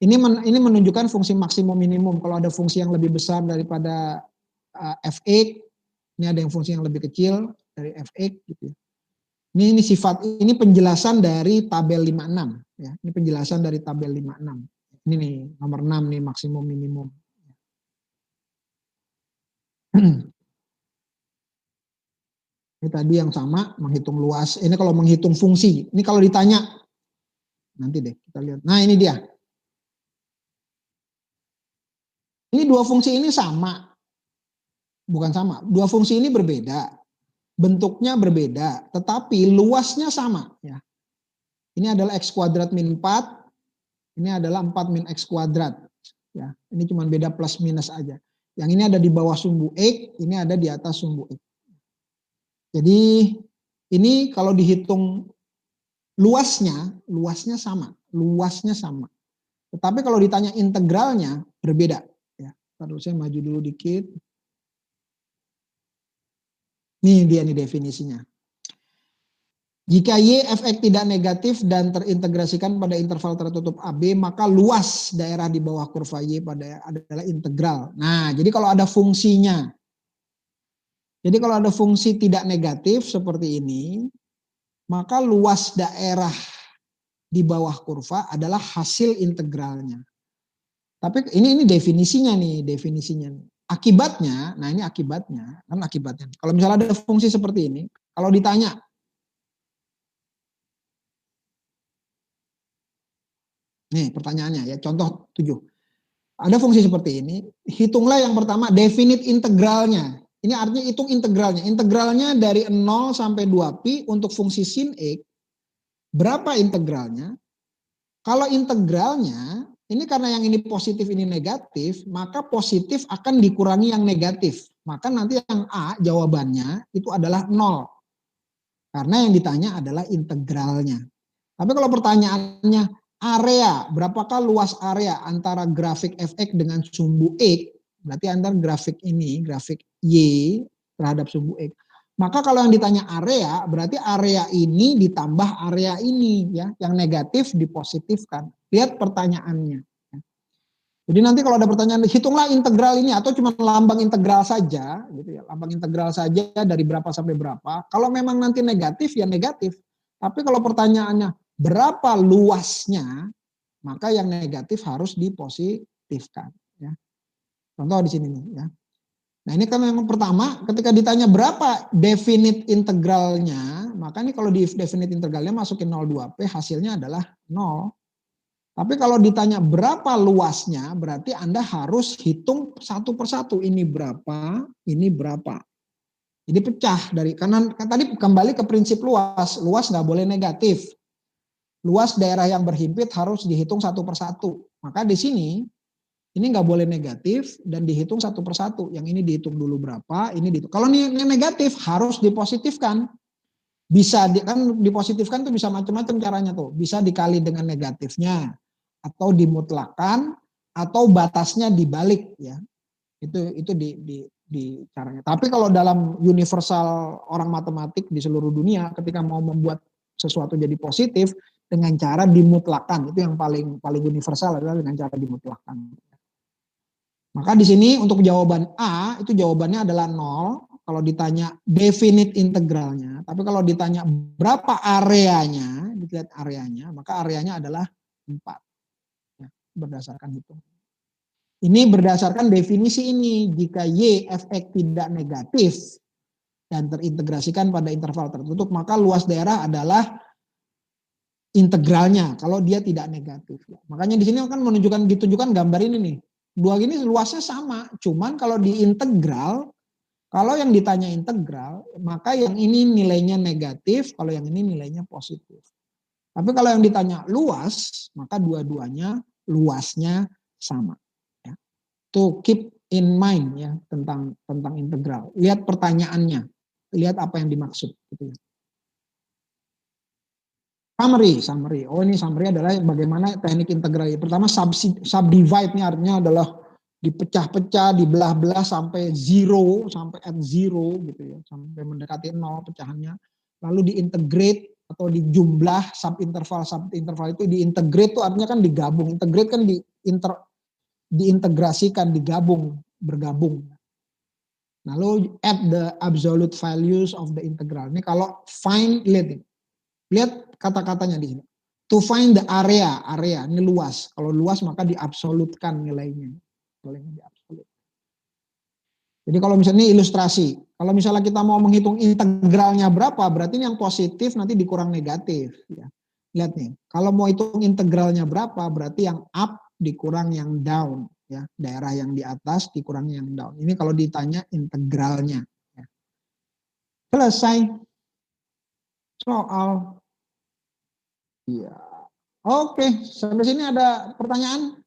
Ini menunjukkan fungsi maksimum minimum. Kalau ada fungsi yang lebih besar daripada fx, ini ada yang fungsi yang lebih kecil dari fx gitu. Ini sifat, ini penjelasan dari tabel 56 ya. Ini penjelasan dari tabel 56. Ini nih nomor 6 nih maksimum minimum. Ini tadi yang sama menghitung luas. Ini kalau menghitung fungsi. Ini kalau ditanya nanti deh kita lihat. Nah, ini dia. Ini dua fungsi ini sama. Bukan sama, dua fungsi ini berbeda, bentuknya berbeda, tetapi luasnya sama. Ya. Ini adalah x kuadrat min 4, Ini adalah 4 min X kuadrat. Ya, ini cuma beda plus minus aja. Yang ini ada di bawah sumbu X, ini ada di atas sumbu X. Jadi ini kalau dihitung luasnya sama. Tetapi kalau ditanya integralnya berbeda. Ya, lalu saya maju dulu dikit. Nih dia nih definisinya. Jika Y fx tidak negatif dan terintegrasikan pada interval tertutup AB, maka luas daerah di bawah kurva Y adalah integral. Nah, jadi kalau ada fungsinya. Jadi kalau ada fungsi tidak negatif seperti ini, maka luas daerah di bawah kurva adalah hasil integralnya. Tapi ini definisinya nih, Akibatnya, nah ini akibatnya. Kalau misalnya ada fungsi seperti ini, kalau ditanya, nih pertanyaannya ya, contoh 7. Ada fungsi seperti ini, hitunglah yang pertama definite integralnya. Ini artinya hitung integralnya. Integralnya dari 0 sampai 2pi untuk fungsi sin X. Berapa integralnya? Kalau integralnya, ini karena yang ini positif, ini negatif, maka positif akan dikurangi yang negatif. Maka nanti yang A jawabannya itu adalah 0. Karena yang ditanya adalah integralnya. Tapi kalau pertanyaannya area, berapakah luas area antara grafik fx dengan sumbu X, berarti antara grafik ini, grafik Y terhadap sumbu X. Maka kalau yang ditanya area, berarti area ini ditambah area ini, ya, yang negatif dipositifkan. Lihat pertanyaannya. Jadi nanti kalau ada pertanyaan, hitunglah integral ini atau cuma lambang integral saja, gitu ya, lambang integral saja dari berapa sampai berapa. Kalau memang nanti negatif ya negatif. Tapi kalau pertanyaannya berapa luasnya, maka yang negatif harus dipositifkan. Ya. Contoh di sini nih. Ya. Nah ini kan yang pertama, ketika ditanya berapa definite integralnya, maka ini kalau di definite integralnya masukin 0,2p, hasilnya adalah 0. Tapi kalau ditanya berapa luasnya, berarti Anda harus hitung satu persatu. Ini berapa, ini berapa. Jadi pecah dari, karena kan tadi kembali ke prinsip luas. Luas nggak boleh negatif. Luas daerah yang berhimpit harus dihitung satu persatu. Maka di sini, ini nggak boleh negatif dan dihitung satu persatu. Yang ini dihitung dulu berapa, ini dihitung. Kalau ini negatif harus dipositifkan. Bisa kan dipositifkan tuh bisa macam-macam caranya tuh. Bisa dikali dengan negatifnya, atau dimutlakan, atau batasnya dibalik, ya. Itu di caranya. Tapi kalau dalam universal orang matematik di seluruh dunia, ketika mau membuat sesuatu jadi positif dengan cara dimutlakan, itu yang paling universal adalah dengan cara dimutlakan. Maka di sini untuk jawaban A itu jawabannya adalah 0. Kalau ditanya definite integralnya, tapi kalau ditanya berapa areanya, dilihat areanya, maka areanya adalah 4. Ya, berdasarkan hitung. Ini berdasarkan definisi ini, jika Y fx tidak negatif dan terintegrasikan pada interval tertutup, maka luas daerah adalah integralnya kalau dia tidak negatif. Makanya di sini kan ditunjukkan gambar ini nih. Dua gini luasnya sama, cuman kalau di integral, kalau yang ditanya integral, maka yang ini nilainya negatif, kalau yang ini nilainya positif. Tapi kalau yang ditanya luas, maka dua-duanya luasnya sama. Ya. To keep in mind ya tentang integral. Lihat pertanyaannya, lihat apa yang dimaksud. Gitu ya. Summary. Oh ini summary adalah bagaimana teknik integral. Pertama subdivide ini artinya adalah dipecah-pecah, dibelah-belah sampai zero, sampai at zero gitu ya, sampai mendekati 0 pecahannya. Lalu diintegrate atau dijumlah subinterval itu diintegrate itu artinya kan digabung. Integrate kan diintegrasikan, bergabung. Lalu add the absolute values of the integral. Ini kalau find, lihat kata-katanya di sini. To find the area ini luas. Kalau luas maka diabsolutkan nilainya. Jadi kalau misalnya ilustrasi, kalau misalnya kita mau menghitung integralnya berapa, berarti ini yang positif nanti dikurang negatif. Ya. Lihat nih, kalau mau hitung integralnya berapa, berarti yang up dikurang yang down. Ya. Daerah yang di atas dikurang yang down. Ini kalau ditanya integralnya. Ya. Selesai. Soal. Ya. Oke, sampai sini ada pertanyaan?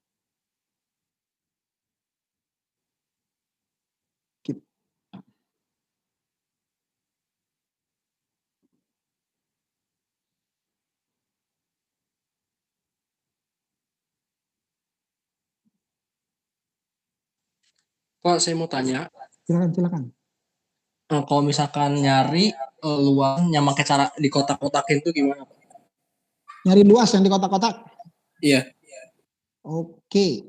Pak, saya mau tanya, Silakan. kalau misalkan nyari luas yang pakai cara di kotak-kotakin itu gimana, Pak? Nyari luas yang di kotak-kotak. Iya. Oke,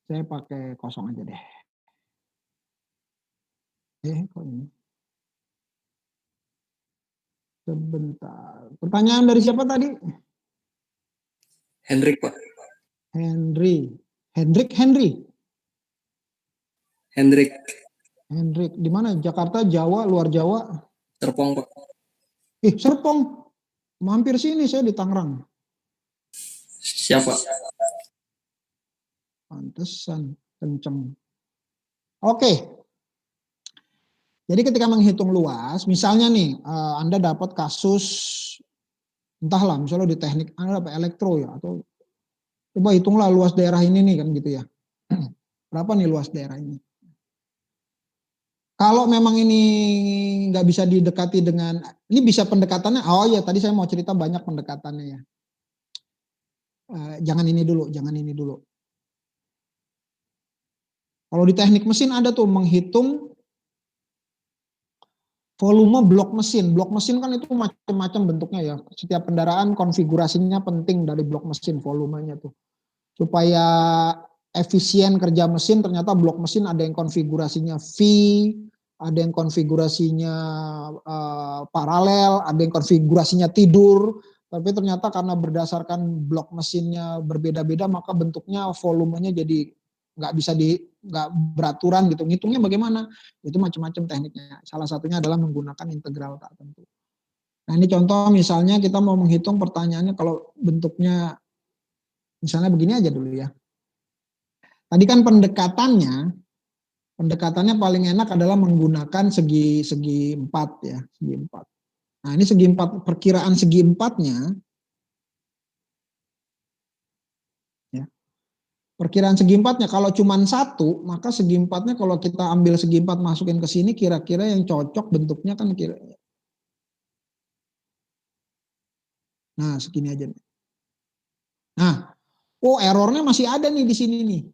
saya pakai kosong aja deh. Kok ini? Sebentar. Pertanyaan dari siapa tadi? Hendrik, Pak. Henry. Hendrik. Di mana? Jakarta, Jawa, luar Jawa? Serpong, Pak. Serpong. Mampir sini, saya di Tangerang. Siapa? Pantesan kenceng. Oke. Jadi ketika menghitung luas, misalnya nih, Anda dapat kasus, entahlah, misalnya di teknik, Anda dapat elektro ya, atau coba hitunglah luas daerah ini nih, kan gitu ya. Berapa nih luas daerah ini? Kalau memang ini nggak bisa didekati dengan, ini bisa pendekatannya, oh ya tadi saya mau cerita banyak pendekatannya ya. Jangan ini dulu. Kalau di teknik mesin ada tuh menghitung volume blok mesin. Blok mesin kan itu macam-macam bentuknya ya. Setiap kendaraan konfigurasinya penting dari blok mesin, volumenya tuh. Supaya efisien kerja mesin, ternyata blok mesin ada yang konfigurasinya V, ada yang konfigurasinya paralel, ada yang konfigurasinya tidur. Tapi ternyata karena berdasarkan blok mesinnya berbeda-beda, maka bentuknya volumenya jadi nggak beraturan gitu. Ngitungnya bagaimana? Itu macam-macam tekniknya. Salah satunya adalah menggunakan integral tak tentu. Nah ini contoh misalnya kita mau menghitung pertanyaannya kalau bentuknya misalnya begini aja dulu ya. Tadi kan pendekatannya paling enak adalah menggunakan segi 4 ya, segi 4. Nah ini segi 4, perkiraan segi 4-nya ya. Perkiraan segi 4-nya kalau cuma 1, maka segi 4-nya kalau kita ambil segi 4 masukin ke sini kira-kira yang cocok bentuknya kan nah segini aja nih. Nah, errornya masih ada nih di sini nih.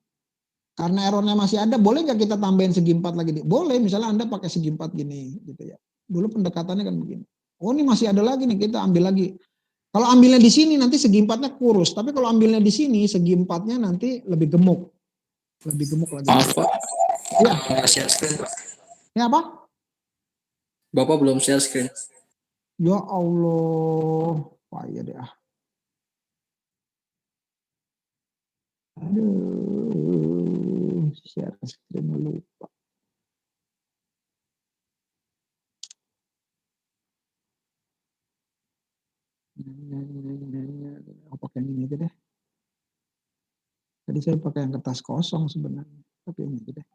Karena errornya masih ada, boleh nggak kita tambahin segi 4 lagi nih? Boleh, misalnya Anda pakai segi 4 gini gitu ya. Dulu pendekatannya kan begini. Oh ini masih ada lagi nih, kita ambil lagi. Kalau ambilnya di sini nanti segi 4-nya kurus, tapi kalau ambilnya di sini segi 4-nya nanti lebih gemuk. Lebih gemuk lagi. Maaf, Pak. Ya. Share screen, Pak. Ini apa? Bapak belum share screen. Ya Allah. Payah deh ah. Aduh, share screen lupa. Aku pakai ini aja deh. Tadi saya pakai yang kertas kosong sebenarnya, tapi ini aja deh.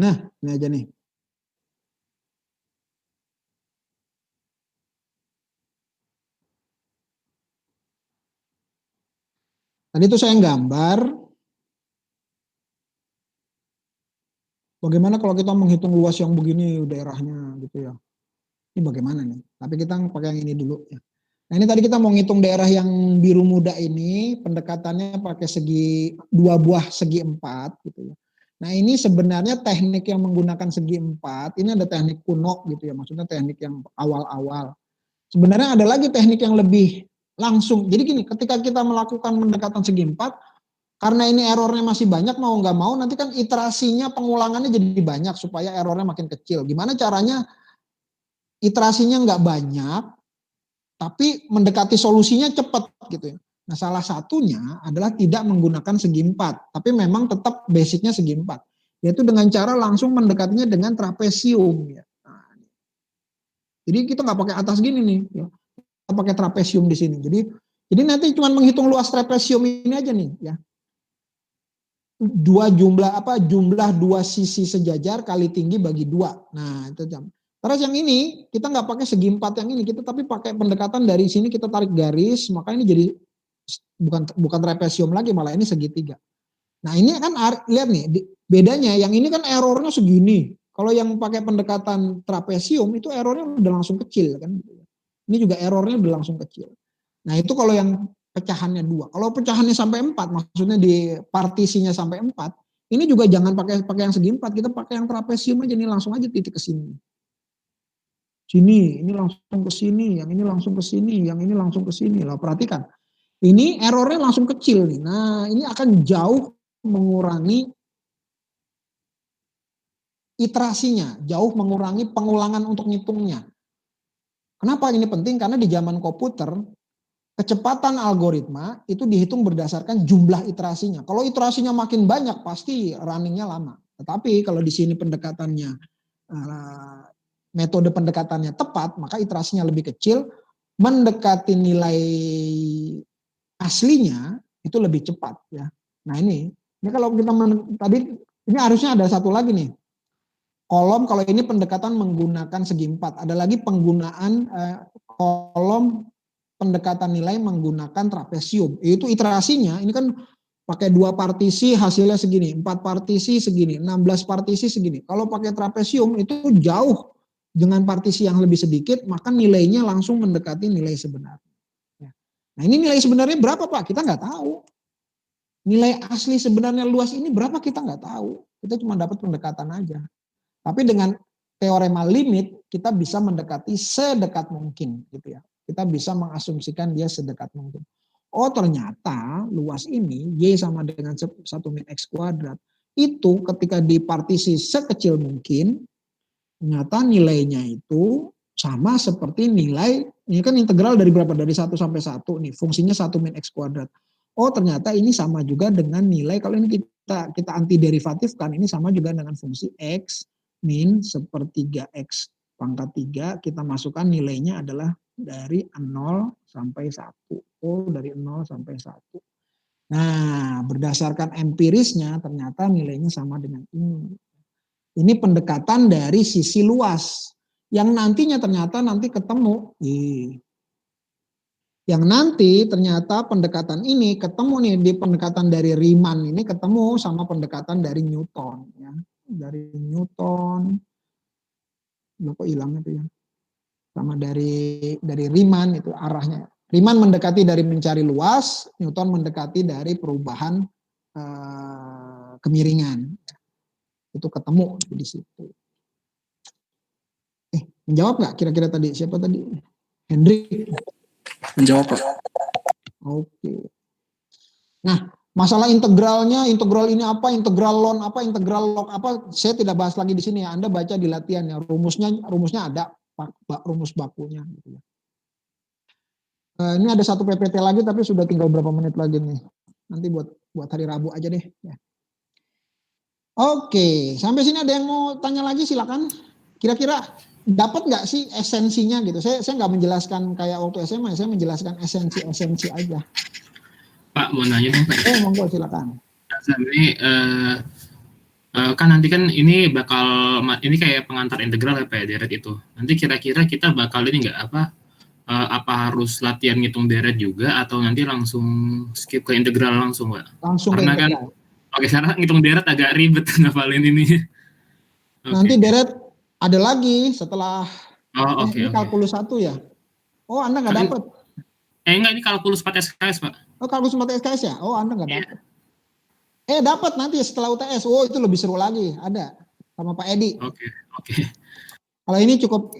Nah, ini aja nih. Tadi itu saya gambar. Bagaimana kalau kita menghitung luas yang begini daerahnya gitu ya. Ini bagaimana nih? Tapi kita pakai yang ini dulu ya. Nah ini tadi kita mau ngitung daerah yang biru muda ini, pendekatannya pakai segi 2 buah segi 4 gitu ya. Nah ini sebenarnya teknik yang menggunakan segi 4, ini ada teknik kuno gitu ya, maksudnya teknik yang awal-awal. Sebenarnya ada lagi teknik yang lebih langsung. Jadi gini, ketika kita melakukan pendekatan segi 4, karena ini errornya masih banyak, mau nggak mau nanti kan iterasinya, pengulangannya jadi banyak supaya errornya makin kecil. Gimana caranya iterasinya nggak banyak, tapi mendekati solusinya cepat gitu ya. Nah salah satunya adalah tidak menggunakan segi 4, tapi memang tetap basicnya segi 4. Yaitu dengan cara langsung mendekatinya dengan trapesium. Ya. Nah, jadi kita nggak pakai atas gini nih, ya. Kita pakai trapesium di sini. Jadi nanti cuma menghitung luas trapesium ini aja nih, ya. jumlah dua sisi sejajar kali tinggi bagi 2. Nah, itu jam. Terus yang ini kita nggak pakai segi 4 yang ini, kita tapi pakai pendekatan dari sini kita tarik garis, maka ini jadi bukan trapesium lagi, malah ini segitiga. Nah, ini kan lihat nih bedanya, yang ini kan errornya segini. Kalau yang pakai pendekatan trapesium itu errornya udah langsung kecil kan. Ini juga errornya udah langsung kecil. Nah, itu kalau yang pecahannya 2. Kalau pecahannya sampai 4, maksudnya di partisinya sampai 4, ini juga jangan pakai yang segi 4, kita pakai yang trapesium aja nih, langsung aja titik ke sini. Sini, ini langsung ke sini, yang ini langsung ke sini, yang ini langsung ke sini. Lah perhatikan. Ini errornya langsung kecil nih. Nah, ini akan jauh mengurangi iterasinya, jauh mengurangi pengulangan untuk ngitungnya. Kenapa ini penting? Karena di zaman komputer kecepatan algoritma itu dihitung berdasarkan jumlah iterasinya. Kalau iterasinya makin banyak pasti runningnya lama. Tetapi kalau di sini pendekatannya metode pendekatannya tepat, maka iterasinya lebih kecil, mendekati nilai aslinya itu lebih cepat ya. Nah ini kalau kita tadi ini harusnya ada satu lagi nih. Kolom kalau ini pendekatan menggunakan segi 4. Ada lagi penggunaan kolom pendekatan nilai menggunakan trapesium. Itu iterasinya, ini kan pakai 2 partisi hasilnya segini, 4 partisi segini, 16 partisi segini. Kalau pakai trapesium itu jauh dengan partisi yang lebih sedikit, maka nilainya langsung mendekati nilai sebenarnya. Nah ini nilai sebenarnya berapa Pak? Kita nggak tahu. Nilai asli sebenarnya luas ini berapa kita nggak tahu. Kita cuma dapat pendekatan aja. Tapi dengan teorema limit kita bisa mendekati sedekat mungkin gitu ya. Kita bisa mengasumsikan dia sedekat mungkin. Oh ternyata luas ini Y sama dengan 1 min X kuadrat. Itu ketika dipartisi sekecil mungkin, ternyata nilainya itu sama seperti nilai, ini kan integral dari berapa? Dari 1 sampai 1 nih, fungsinya 1 min X kuadrat. Oh ternyata ini sama juga dengan nilai, kalau ini kita anti derivatif kan, ini sama juga dengan fungsi X min sepertiga X pangkat 3, kita masukkan nilainya adalah dari 0 sampai 1. Oh, dari 0 sampai 1. Nah, berdasarkan empirisnya ternyata nilainya sama dengan ini. Ini pendekatan dari sisi luas. Yang nantinya ternyata nanti ketemu. Yang nanti ternyata pendekatan ini ketemu nih di pendekatan dari Riemann ini ketemu sama pendekatan dari Newton. Ya. Dari Newton. Kok hilang itu ya. Sama dari Riemann itu arahnya. Riemann mendekati dari mencari luas, Newton mendekati dari perubahan kemiringan. Itu ketemu di situ. Menjawab nggak kira-kira tadi? Siapa tadi? Hendrik. Menjawab Pak. Oke. Nah, masalah integralnya, integral ini apa, integral ln apa, integral log apa, saya tidak bahas lagi di sini ya. Anda baca di latihan ya. Rumusnya ada. Rumus bakunya gitu ya. Ini ada satu PPT lagi tapi sudah tinggal berapa menit lagi nih. Nanti buat hari Rabu aja deh ya. Oke, sampai sini ada yang mau tanya lagi silakan. Kira-kira dapat nggak sih esensinya gitu? Saya nggak menjelaskan kayak waktu SMA, saya menjelaskan esensi aja. Pak mau nanya dong Pak. Monggo silakan. Ini kan nanti kan ini bakal ini kayak pengantar integral ya Pak ya, deret itu. Nanti kira-kira kita bakal ini nggak apa harus latihan ngitung deret juga atau nanti langsung skip ke integral langsung Pak? Langsung karena ke integral. Kan oke karena ngitung deret agak ribet ngapalin ini. Nanti deret ada lagi setelah ini kalkulus 1 ya. Oh Anda nggak dapat? Enggak, ini kalkulus 4 SKS Pak. Oh kalkulus 4 SKS ya? Oh Anda nggak dapat. Dapat nanti setelah UTS. Oh itu lebih seru lagi. Ada sama Pak Edi. Oke. Kalau ini cukup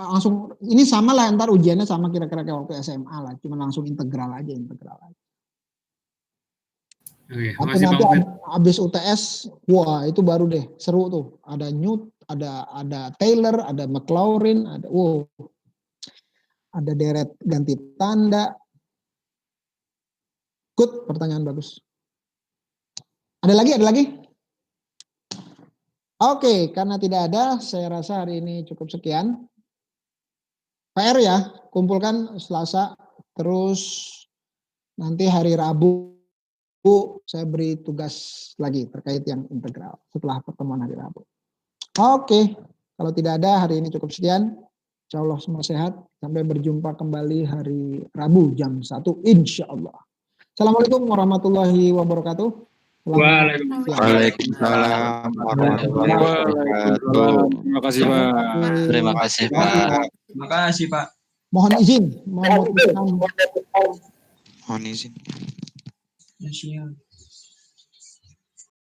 langsung, ini sama lah ntar ujiannya sama kira-kira kayak waktu SMA lah. Cuma langsung integral aja. Atau nanti habis UTS, wah itu baru deh seru tuh. Ada Newt, ada Taylor, ada Maclaurin, ada deret ganti tanda. Good, pertanyaan bagus. Ada lagi? Oke, karena tidak ada, saya rasa hari ini cukup sekian. PR ya, kumpulkan Selasa, terus nanti hari Rabu saya beri tugas lagi terkait yang integral setelah pertemuan hari Rabu. Oke, kalau tidak ada hari ini cukup sekian. Insya Allah semua sehat. Sampai berjumpa kembali hari Rabu jam 1 insya Allah. Assalamualaikum warahmatullahi wabarakatuh. Waalaikumsalam warahmatullahi wabarakatuh. Terima kasih Pak. Terima kasih Pak. Terima kasih Pak. Mohon izin, mohon Mohon izin. Ya, siap.